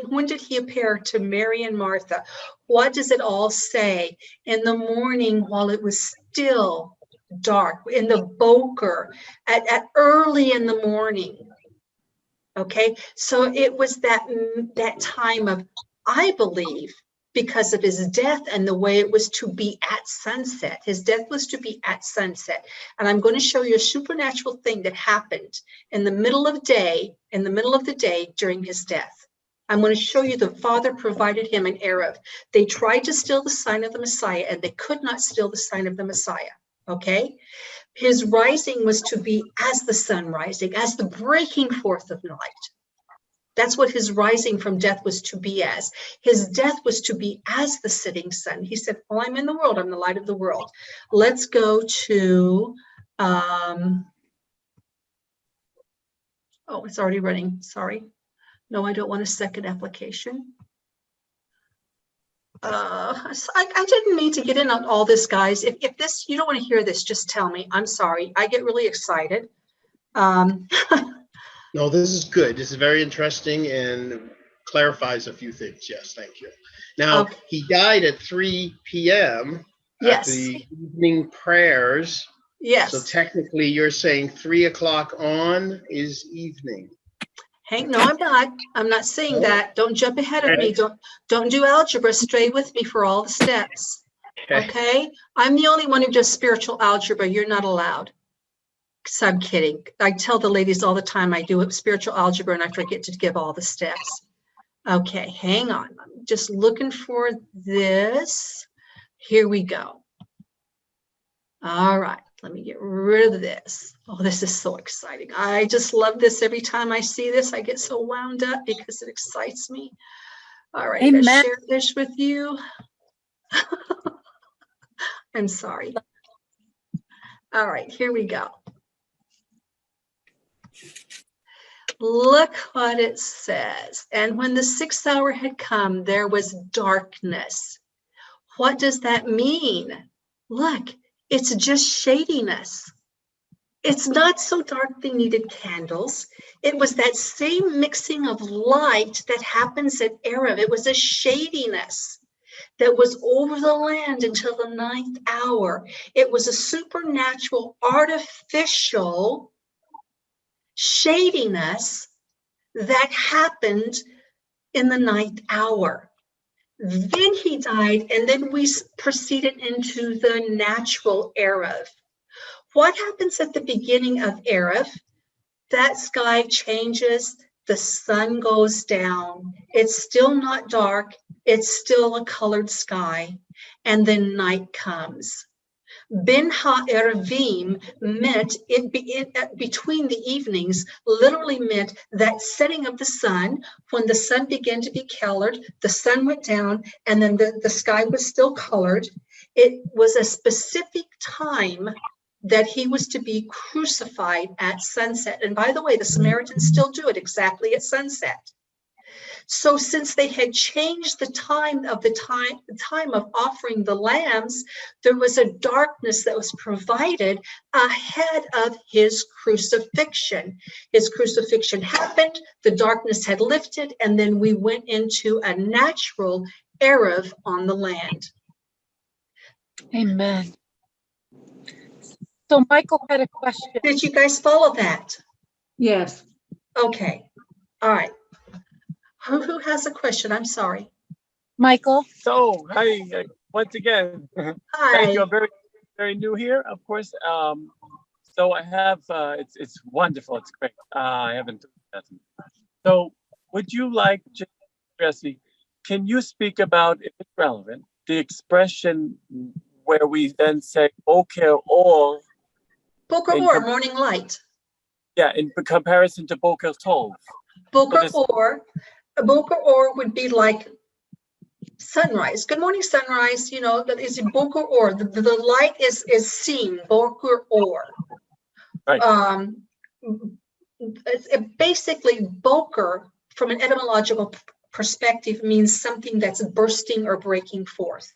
when did he appear to Mary and Martha? What does it all say? In the morning while it was still dark, in the boker, at early in the morning. Okay, so it was that time of, I believe, because of his death and the way it was to be at sunset. His death was to be at sunset. And I'm going to show you a supernatural thing that happened in the middle of the day during his death. I'm going to show you the Father provided him an Arab. They tried to steal the sign of the Messiah and they could not steal the sign of the Messiah. Okay. His rising was to be as the sun rising, as the breaking forth of night. That's what his rising from death was to be as. His death was to be as the setting sun. He said, well, I'm in the world. I'm the light of the world. Let's go to, oh, it's already running. Sorry. No, I don't want a second application. I didn't mean to get in on all this, guys. If this, you don't want to hear this, just tell me. I'm sorry. I get really excited. No, this is good. This is very interesting and clarifies a few things. Yes, thank you. Now, Okay. he died at 3 p.m. Yes. after the evening prayers. Yes. So technically, you're saying 3 o'clock on is evening. Hank, no, I'm not. I'm not saying No? that. Don't jump ahead of me. Okay. Don't do algebra. Stay with me for all the steps. Okay? I'm the only one who does spiritual algebra. You're not allowed. So I'm kidding. I tell the ladies all the time I do spiritual algebra and I forget to give all the steps. Okay, hang on. I'm just looking for this. Here we go. All right, let me get rid of this. Oh, this is so exciting. I just love this. Every time I see this, I get so wound up because it excites me. All right, let's Amen. share this with you. I'm sorry. All right, here we go. Look what it says. And when the 6th hour had come, there was darkness. What does that mean? Look, it's just shadiness. It's not so dark they needed candles. It was that same mixing of light that happens at Erev. It was a shadiness that was over the land until the 9th hour. It was a supernatural, artificial shadiness that happened in the 9th hour. Then he died, and then we proceeded into the natural Erev. What happens at the beginning of Erev? That sky changes, the sun goes down. It's still not dark, it's still a colored sky, and then night comes. Ben ha-erevim meant between the evenings, literally meant that setting of the sun. When the sun began to be colored, the sun went down and then the sky was still colored. It was a specific time that he was to be crucified at sunset. And by the way, the Samaritans still do it exactly at sunset. So since they had changed the time of offering the lambs, there was a darkness that was provided ahead of his crucifixion. His crucifixion happened, the darkness had lifted, and then we went into a natural Erev on the land. Amen. So Michael had a question. Did you guys follow that? Yes. Okay, all right. Who has a question? I'm sorry. Michael? So, hi, once again. Thank Hi. you. I'm very new here, of course. So I have, it's wonderful. It's great. I haven't done that. So would you like, Jesse, can you speak about, if it's relevant, the expression where we then say, Boker Or, Boker in Or, morning light. yeah, in comparison to Boker Tov? Boker this- Or, a Boker Or would be like sunrise. Good morning, sunrise. You know, that is Boker Or. The light is seen, Boker Or. Right. Basically, Boker, from an etymological perspective, means something that's bursting or breaking forth.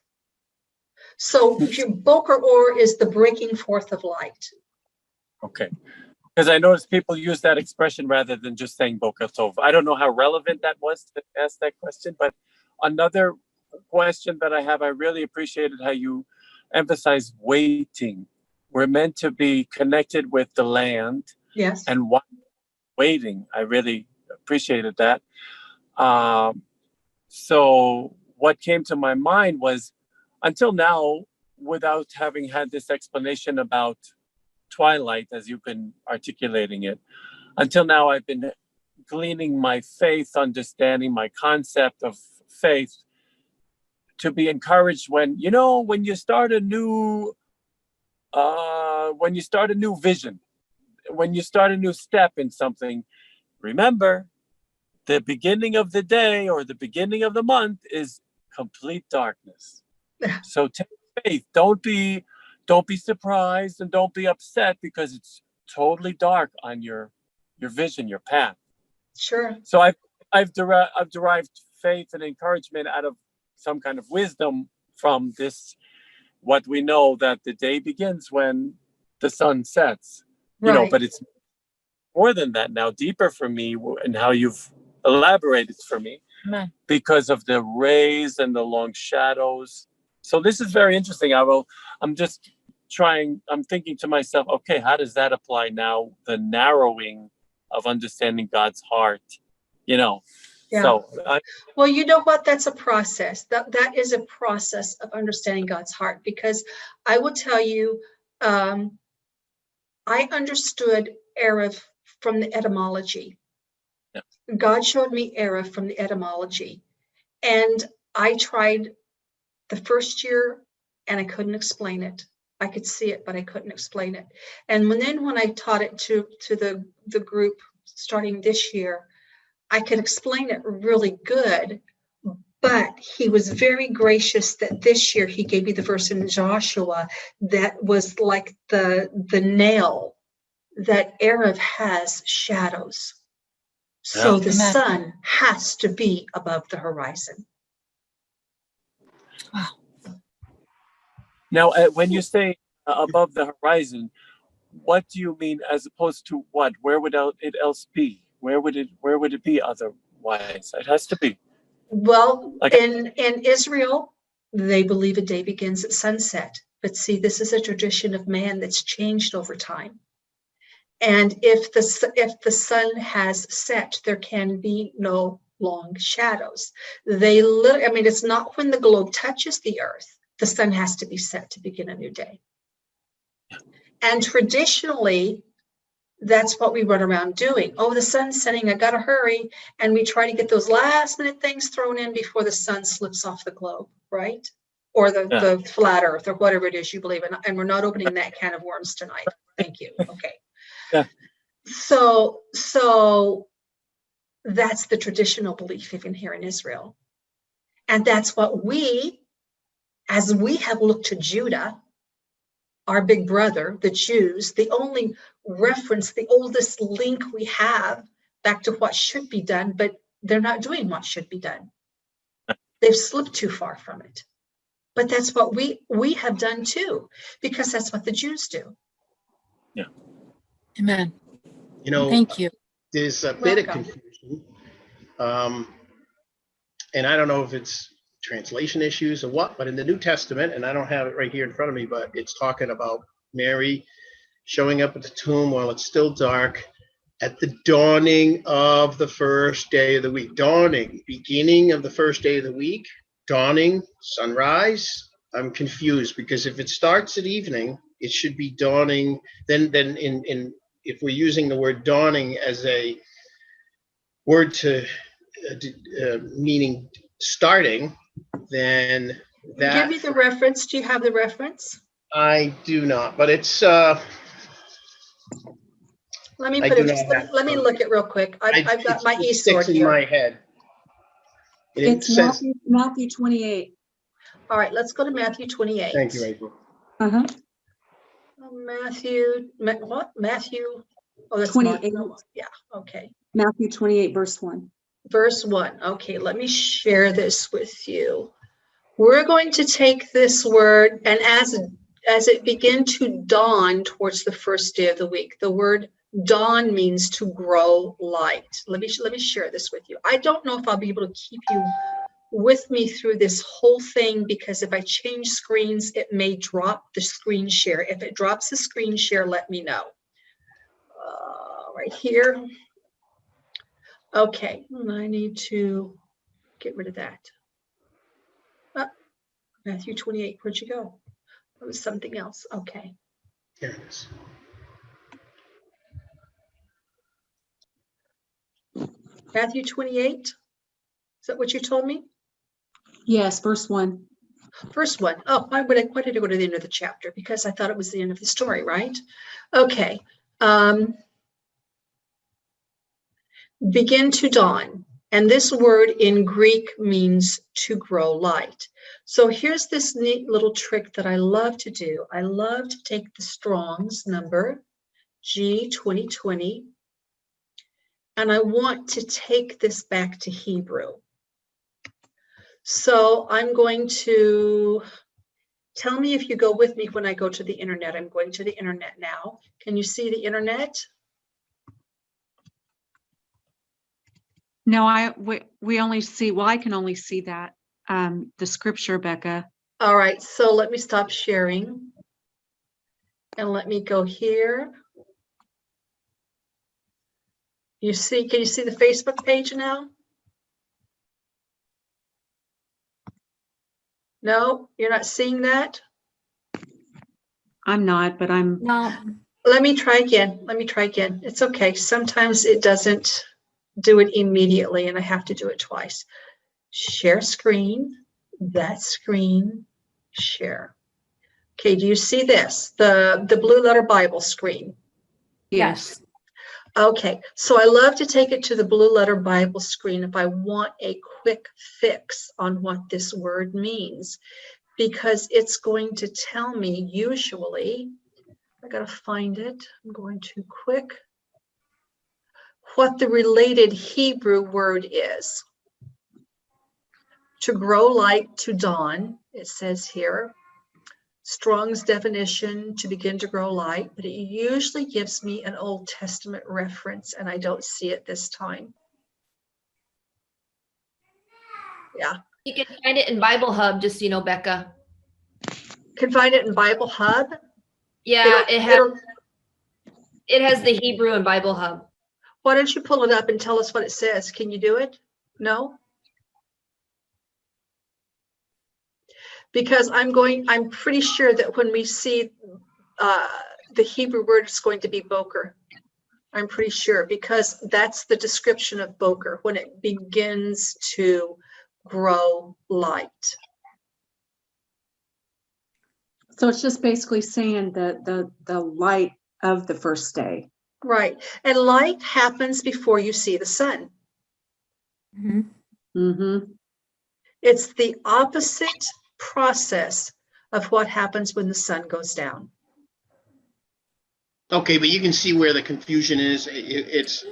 So if your Boker Or is the breaking forth of light. Okay. Because I noticed people use that expression rather than just saying Boker Tov. I don't know how relevant that was to ask that question, but another question that I have, I really appreciated how you emphasize waiting. We're meant to be connected with the land. Yes. And waiting. I really appreciated that. So what came to my mind was, until now, without having had this explanation about twilight, as you've been articulating it, until now I've been gleaning my faith, understanding my concept of faith, to be encouraged when you start a new vision, when you start a new step in something, remember the beginning of the day or the beginning of the month is complete darkness. So take faith. Don't be surprised and don't be upset because it's totally dark on your vision, your path. Sure. So I've derived faith and encouragement out of some kind of wisdom from this, what we know, that the day begins when the sun sets. Right. But it's more than that now, deeper for me, and how you've elaborated for me, because of the rays and the long shadows. So this is very interesting. I'm thinking to myself, okay, how does that apply now? The narrowing of understanding God's heart, Yeah. So well, you know what? That's a process. That is a process of understanding God's heart, because I will tell you, I understood Erev from the etymology. Yeah. God showed me Erev from the etymology. And I tried the first year and I couldn't explain it. I could see it, but I couldn't explain it. And when I taught it to the group starting this year, I could explain it really good. But he was very gracious that this year he gave me the verse in Joshua that was like the nail, that Erev has shadows. So the sun has to be above the horizon. Now, when you say above the horizon, what do you mean as opposed to what? Where would it else be? Where would it be otherwise? It has to be. Well, in Israel, they believe a day begins at sunset. But see, this is a tradition of man that's changed over time. And if the sun has set, there can be no long shadows. It's not when the globe touches the earth, the sun has to be set to begin a new day. And traditionally, that's what we run around doing. Oh, the sun's setting, I gotta hurry. And we try to get those last minute things thrown in before the sun slips off the globe, right? Or the flat earth, or whatever it is you believe in. And we're not opening that can of worms tonight. Thank you. Okay. Yeah. So that's the traditional belief even here in Israel. And that's what as we have looked to Judah, our big brother, the Jews, the only reference, the oldest link we have back to what should be done, but they're not doing what should be done. They've slipped too far from it. But that's what we have done too, because that's what the Jews do. Yeah. Amen. Thank you. There's a bit of confusion. And I don't know if it's translation issues or what, but in the New Testament, and I don't have it right here in front of me, but it's talking about Mary showing up at the tomb while it's still dark, At the dawning of the first day of the week. Dawning, beginning of the first day of the week. Dawning, sunrise. I'm confused because if it starts at evening, it should be dawning. Then if we're using the word dawning as a word to meaning starting, then that. Give me the reference. Do you have the reference? I do not, but it's. Let me I put do it. not have Let me look it real quick. I've got my it e-sword sticks in here. my head. It It's says. Matthew 28. All right, let's go to Matthew 28. Thank you, April. Uh-huh. What? Matthew? Oh, that's 28. Mark. Yeah, okay. Matthew 28, verse 1. Verse 1. Okay, let me share this with you. We're going to take this word, and as it begin to dawn towards the first day of the week, the word dawn means to grow light. Let me share this with you. I don't know if I'll be able to keep you with me through this whole thing, because if I change screens, it may drop the screen share. If it drops the screen share, let me know. Right here. Okay, I need to get rid of that. Matthew 28, where'd you go? It was something else. Okay. Here it is. Matthew 28. Is that what you told me? Yes, verse 1. Verse 1. Oh, why did I go to the end of the chapter? Because I thought it was the end of the story, right? Okay. Begin to dawn. And this word in Greek means to grow light. So here's this neat little trick that I love to do. I love to take the Strong's number, G2020, and I want to take this back to Hebrew. So I'm going to, tell me if you go with me when I go to the internet. I'm going to the internet now. Can you see the internet? No, we only see, well, I can only see that, the scripture, Becca. All right, so let me stop sharing. And let me go here. Can you see the Facebook page now? No, you're not seeing that? I'm not, but I'm. No. Let me try again. It's okay. Sometimes it doesn't do it immediately and I have to do it twice. Share screen, that screen, share. Okay, do you see this? The blue letter Bible screen. Yes. Okay, so I love to take it to the blue letter Bible screen if I want a quick fix on what this word means, because it's going to tell me usually, I gotta find it, I'm going to quick, what the related Hebrew word is. To grow light, to dawn, it says here. Strong's definition, to begin to grow light, but it usually gives me an Old Testament reference and I don't see it this time. Yeah. You can find it in Bible Hub, just so you know, Becca. Can find it in Bible Hub. Yeah, it has the Hebrew in Bible Hub. Why don't you pull it up and tell us what it says? Can you do it? No? Because I'm pretty sure that when we see the Hebrew word, it's going to be boker. I'm pretty sure, because that's the description of boker, when it begins to grow light. So it's just basically saying that the light of the first day. Right. And light happens before you see the sun. Mm-hmm. Mm-hmm. It's the opposite process of what happens when the sun goes down. Okay, but you can see where the confusion is. It's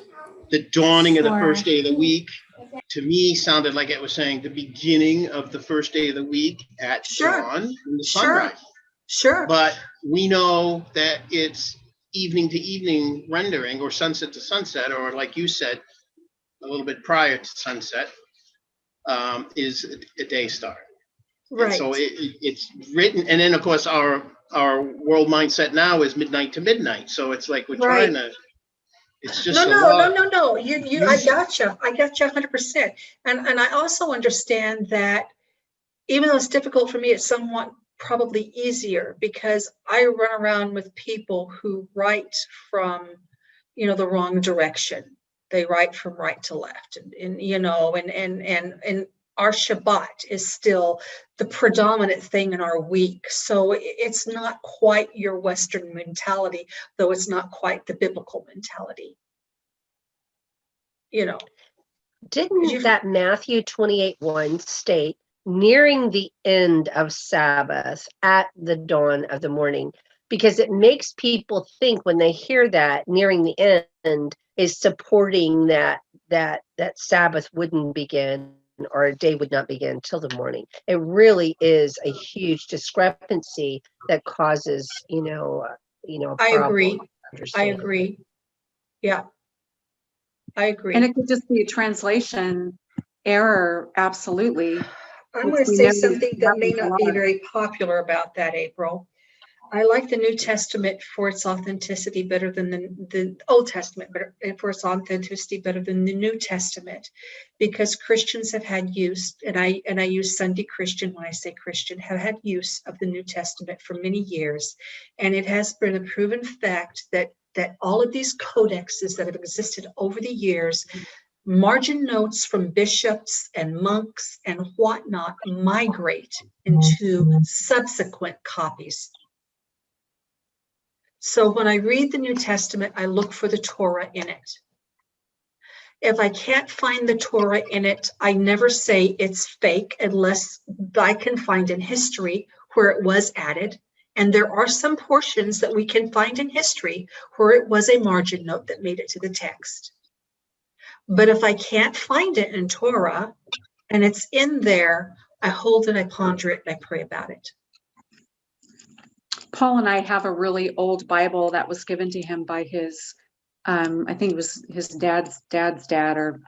the dawning of the first day of the week. To me, sounded like it was saying the beginning of the first day of the week at dawn and the sunrise. Sure. But we know that it's evening to evening rendering, or sunset to sunset, or like you said, a little bit prior to sunset, is a day start. Right. And so it's written, and then of course our world mindset now is midnight to midnight. So it's like we're trying to It's just a No, lot. I gotcha. I gotcha 100%. And I also understand that even though it's difficult for me, it's somewhat probably easier because I run around with people who write from, the wrong direction. They write from right to left, and our Shabbat is still the predominant thing in our week. So it's not quite your Western mentality, though it's not quite the biblical mentality. Didn't that Matthew 28:1 state, nearing the end of Sabbath at the dawn of the morning? Because it makes people think when they hear that nearing the end is supporting that Sabbath wouldn't begin or a day would not begin till the morning. It really is a huge discrepancy that causes, a I agree. problem. I agree. Yeah, I agree. And it could just be a translation error, absolutely. I'm going to say something that may not be very popular about that, April. I like the New Testament for its authenticity better than the Old Testament, but for its authenticity better than the New Testament, because Christians have had use, and I use Sunday Christian when I say Christian, have had use of the New Testament for many years, and it has been a proven fact that all of these codexes that have existed over the years, margin notes from bishops and monks and whatnot migrate into subsequent copies. So when I read the New Testament, I look for the Torah in it. If I can't find the Torah in it, I never say it's fake unless I can find in history where it was added. And there are some portions that we can find in history where it was a margin note that made it to the text. But if I can't find it in Torah and it's in there, I hold it, I ponder it, and I pray about it. Paul and I have a really old Bible that was given to him by his, I think it was his dad's dad, or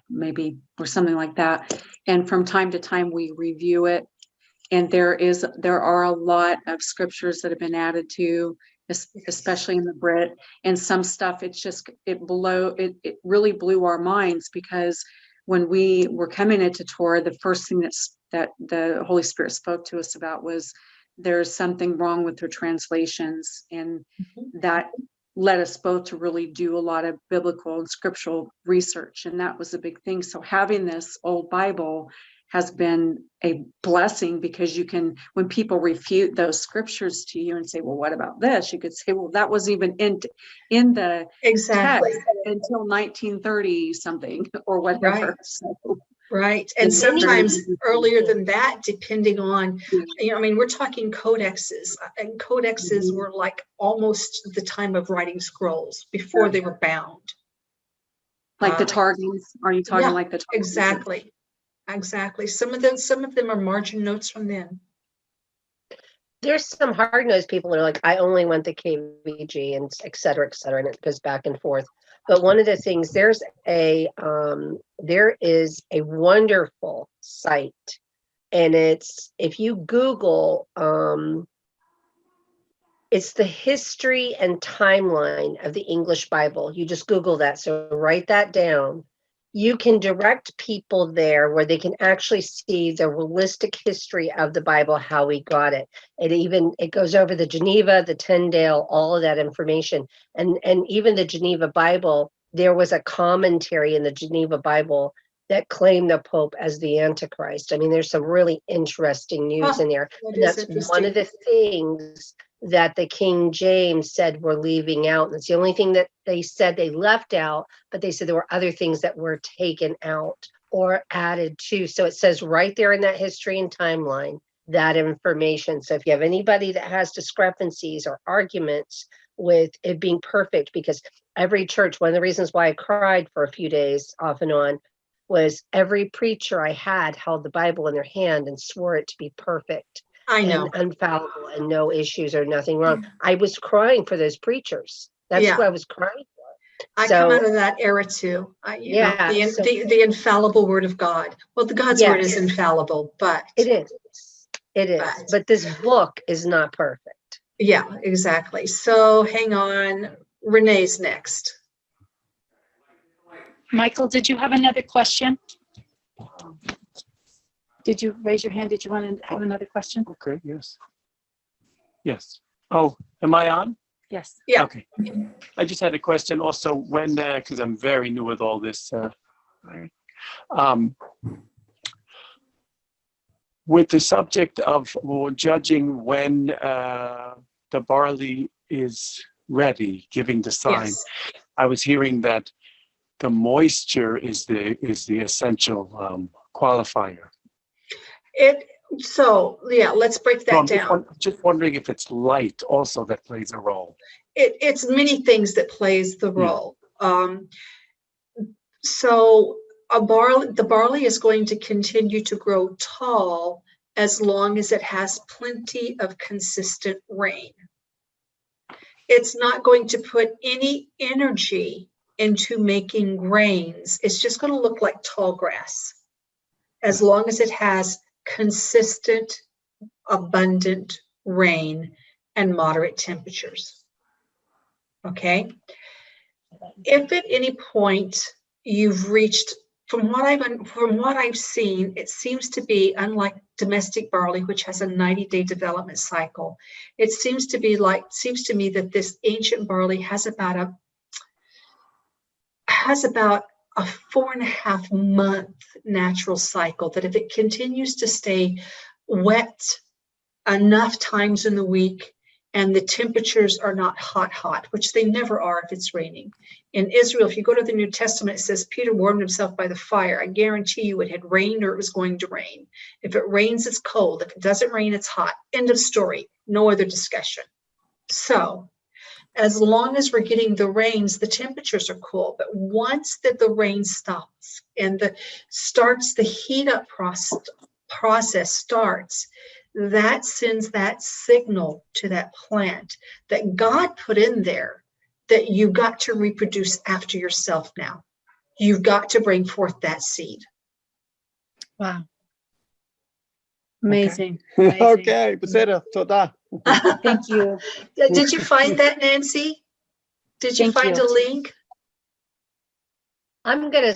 something like that. And from time to time we review it. And there are a lot of scriptures that have been added to, especially in the Brit, and some stuff it really blew our minds, because when we were coming into Torah, the first thing that the Holy Spirit spoke to us about was there's something wrong with their translations, and that led us both to really do a lot of biblical and scriptural research, and that was a big thing. So having this old Bible has been a blessing, because you can, when people refute those scriptures to you and say, well, what about this? You could say, well, that was even in the exactly text until 1930 something or whatever. Right. So, right. And sometimes earlier than that, depending on, we're talking codexes, and codexes were like almost the time of writing scrolls before they were bound. Like the Targums? Are you talking like the Targums? Exactly. Some of them are margin notes from then. There's some hard-nosed people that are like, I only want the KVG, and et cetera, and it goes back and forth. But one of the things, there is a wonderful site, and it's, if you Google, it's the history and timeline of the English Bible. You just Google that, so write that down. You can direct people there where they can actually see the realistic history of the Bible, how we got it. It goes over the Geneva, the Tyndale, all of that information. And even the Geneva Bible, there was a commentary in the Geneva Bible that claimed the Pope as the Antichrist. I mean, there's some really interesting news in there. And that's one of the things that the King James said we're leaving out. And it's the only thing that they said they left out, but they said there were other things that were taken out or added to. So it says right there in that history and timeline, that information. So if you have anybody that has discrepancies or arguments with it being perfect, because every church, one of the reasons why I cried for a few days off and on, was every preacher I had held the Bible in their hand and swore it to be perfect. I know. And infallible and no issues or nothing wrong. I was crying for those preachers. That's what I was crying for. I come out of that era too. The infallible word of God. Well, God's word is infallible, but it is. But this book is not perfect. Yeah, exactly. So hang on. Renee's next. Michael, did you have another question? Did you raise your hand? Did you want to have another question? Okay, yes. Yes. Oh, am I on? Yes. Yeah. Okay. I just had a question also when, because I'm very new with all this. With the subject of judging when the barley is ready, giving the sign, Yes. I was hearing that the moisture is the essential qualifier. So yeah, let's break So that I'm down. just wondering if it's light also that plays a role. It's many things that plays the Yeah. role. So the barley is going to continue to grow tall as long as it has plenty of consistent rain. It's not going to put any energy into making grains. It's just going to look like tall grass as long as it has consistent, abundant rain and moderate temperatures. Okay? If at any point you've reached, from what I've seen, it seems to be, unlike domestic barley, which has a 90-day development cycle, it seems to me that this ancient barley has about a 4.5 month natural cycle, that if it continues to stay wet enough times in the week and the temperatures are not hot, which they never are if it's raining. In Israel, if you go to the New Testament, it says Peter warmed himself by the fire. I guarantee you it had rained or it was going to rain. If it rains, it's cold. If it doesn't rain, it's hot. End of story. No other discussion. So as long as we're getting the rains, the temperatures are cool. But once that the rain stops and the heat up process starts, that sends that signal to that plant that God put in there that you've got to reproduce after yourself now. You've got to bring forth that seed. Wow. Amazing. Okay, בסדר, תודה. Thank you. Did you find that, Nancy? Did you Thank find you. a link? I'm gonna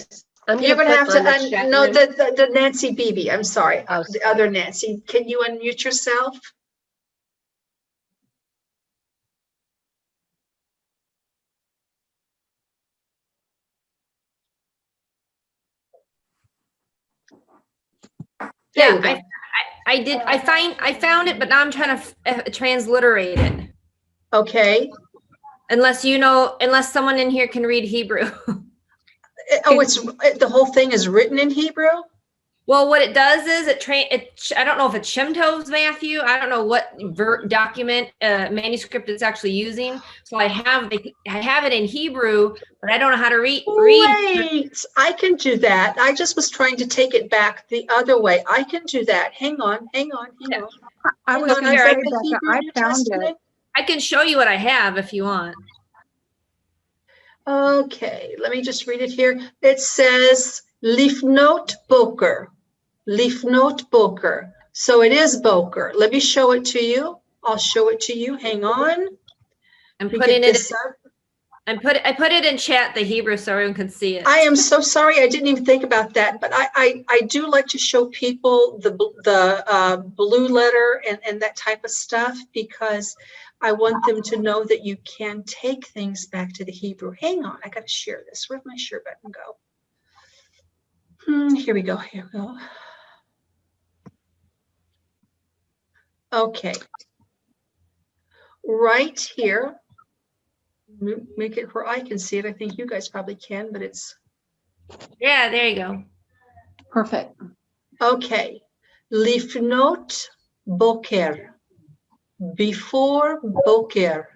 You're gonna have put to on the chat no, room. the Nancy Beebe. I'm sorry, Oh, the sorry. other Nancy. Can you unmute yourself? There you go. Yeah, I did. I found it, but now I'm trying to transliterate it. Okay. Unless someone in here can read Hebrew. Oh, the whole thing is written in Hebrew? Well, what it does is I don't know if it's Shem Tov's Matthew. I don't know what document manuscript it's actually using. So I have it in Hebrew, but I don't know how to read. Wait, I can do that. I just was trying to take it back the other way. I can do that. Hang on. I was going to say, Becca, I found it. I can show you what I have if you want. Okay, let me just read it here. It says Lifnot Boker. Lifnot Boker. So it is Boker. Let me show it to you. I'll show it to you. Hang on. I'm putting it. I put it in chat, the Hebrew, so everyone can see it. I am so sorry. I didn't even think about that, but I do like to show people the blue letter and that type of stuff, because I want them to know that you can take things back to the Hebrew. Hang on, I got to share this. Where'd my share button go? Here we go. Okay. Right here. Make it where I can see it. I think you guys probably can, but it's. Yeah, there you go. Perfect. Okay. Lifnot Boker. Before Boker.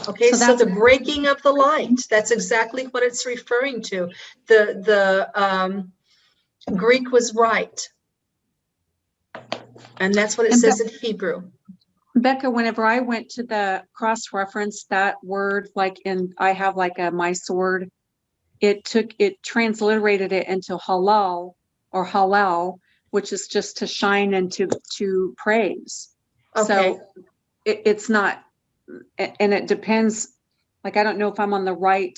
Okay, so the breaking of the light, that's exactly what it's referring to. The Greek was right. And that's what it says in Hebrew. Becca, whenever I went to the cross-reference that word, I have my sword, it transliterated it into halal or halal, which is just to shine and to praise. Okay. So it's not, and it depends like, I don't know if I'm on the right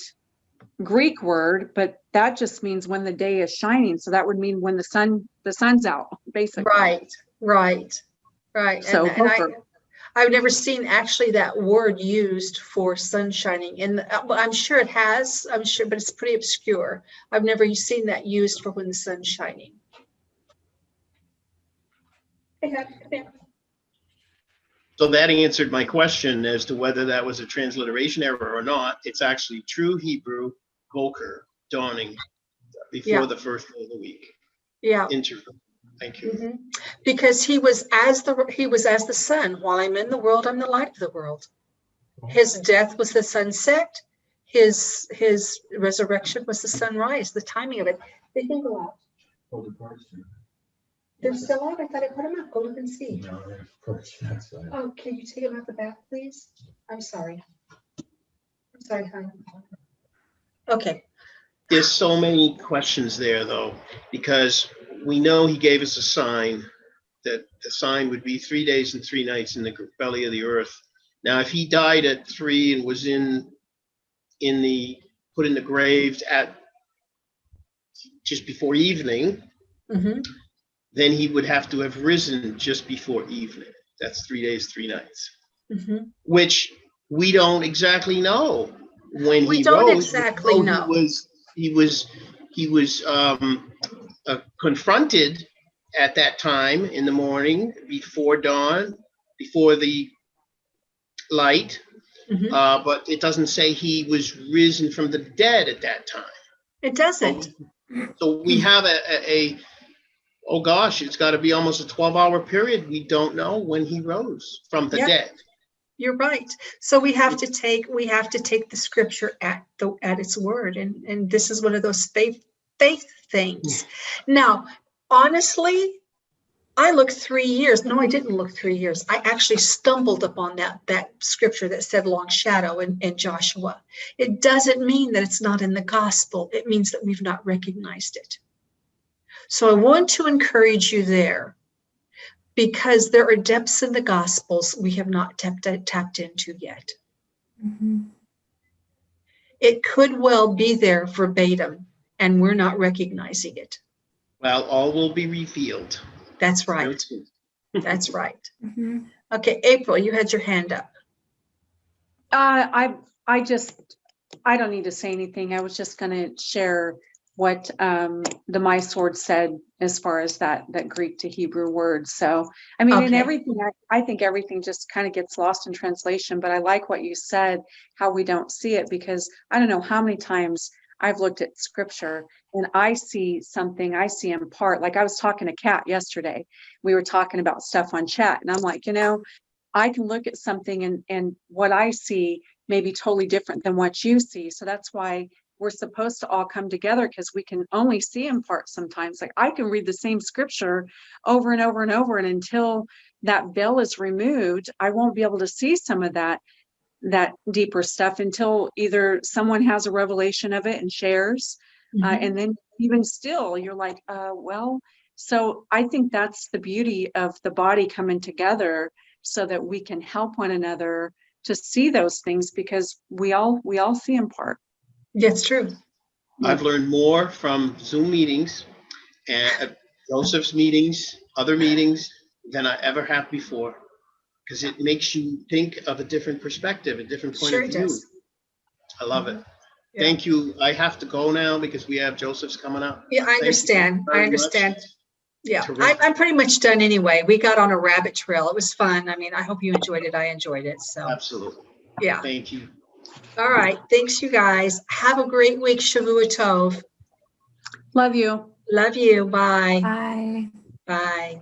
Greek word, but that just means when the day is shining. So that would mean when the sun's out, basically. Right. So And Hofer. I've never seen actually that word used for sun shining. And well, I'm sure it has, I'm sure, but it's pretty obscure. I've never seen that used for when the sun's shining. So that answered my question as to whether that was a transliteration error or not. It's actually true Hebrew, Boker, dawning, before the first day of the week. Yeah. Interesting. Thank you. Mm-hmm. Because he was as the sun. While I'm in the world, I'm the light of the world. His death was the sunset. His resurrection was the sunrise. The timing of it. They can go out. They're still out. I thought I put them out. Go look and see. Oh, can you take them out the back, please? I'm sorry. I'm sorry, honey. Okay. There's so many questions there, though, because we know he gave us a sign, that the sign would be 3 days and 3 nights in the belly of the earth. Now, if he died at 3 and was put in the grave at just before evening, then he would have to have risen just before evening. That's 3 days, 3 nights, which we don't exactly know when he rose. Exactly know. He was confronted at that time in the morning before dawn, before the light, but it doesn't say he was risen from the dead at that time. It doesn't. So we have oh gosh, it's got to be almost a 12-hour period. We don't know when he rose from the dead. You're right. So we have to take the scripture at its word, and this is one of those faith things. Now, honestly, I looked 3 years. No, I didn't look 3 years. I actually stumbled upon that scripture that said long shadow in Joshua. It doesn't mean that it's not in the gospel. It means that we've not recognized it. So I want to encourage you there, because there are depths in the gospels we have not tapped into yet. It could well be there verbatim, and we're not recognizing it. Well, all will be revealed. That's right. That's right. Okay, April, you had your hand up. I don't need to say anything. I was just going to share what the My Sword said as far as that Greek to Hebrew word. So, I mean, in everything, I think everything just kind of gets lost in translation, but I like what you said, how we don't see it, because I don't know how many times I've looked at scripture and I see something, I see in part. Like I was talking to Kat yesterday, we were talking about stuff on chat, and I'm like, I can look at something and what I see may be totally different than what you see. So that's why we're supposed to all come together, because we can only see in part sometimes. Like I can read the same scripture over and over and over, and until that veil is removed, I won't be able to see some of that deeper stuff until either someone has a revelation of it and shares. And then even still, you're like, well, so I think that's the beauty of the body coming together, so that we can help one another to see those things, because we all see in part. That's true. I've learned more from Zoom meetings and Joseph's meetings, other meetings, than I ever have before, because it makes you think of a different perspective, a different point of view. I love it. Yeah. Thank you. I have to go now because we have Joseph's coming up. Yeah, I understand. Yeah, I'm pretty much done anyway. We got on a rabbit trail. It was fun. I mean, I hope you enjoyed it. I enjoyed it. So absolutely. Yeah. Thank you. All right. Thanks, you guys. Have a great week. Shavua Tov. Love you. Love you. Bye. Bye. Bye.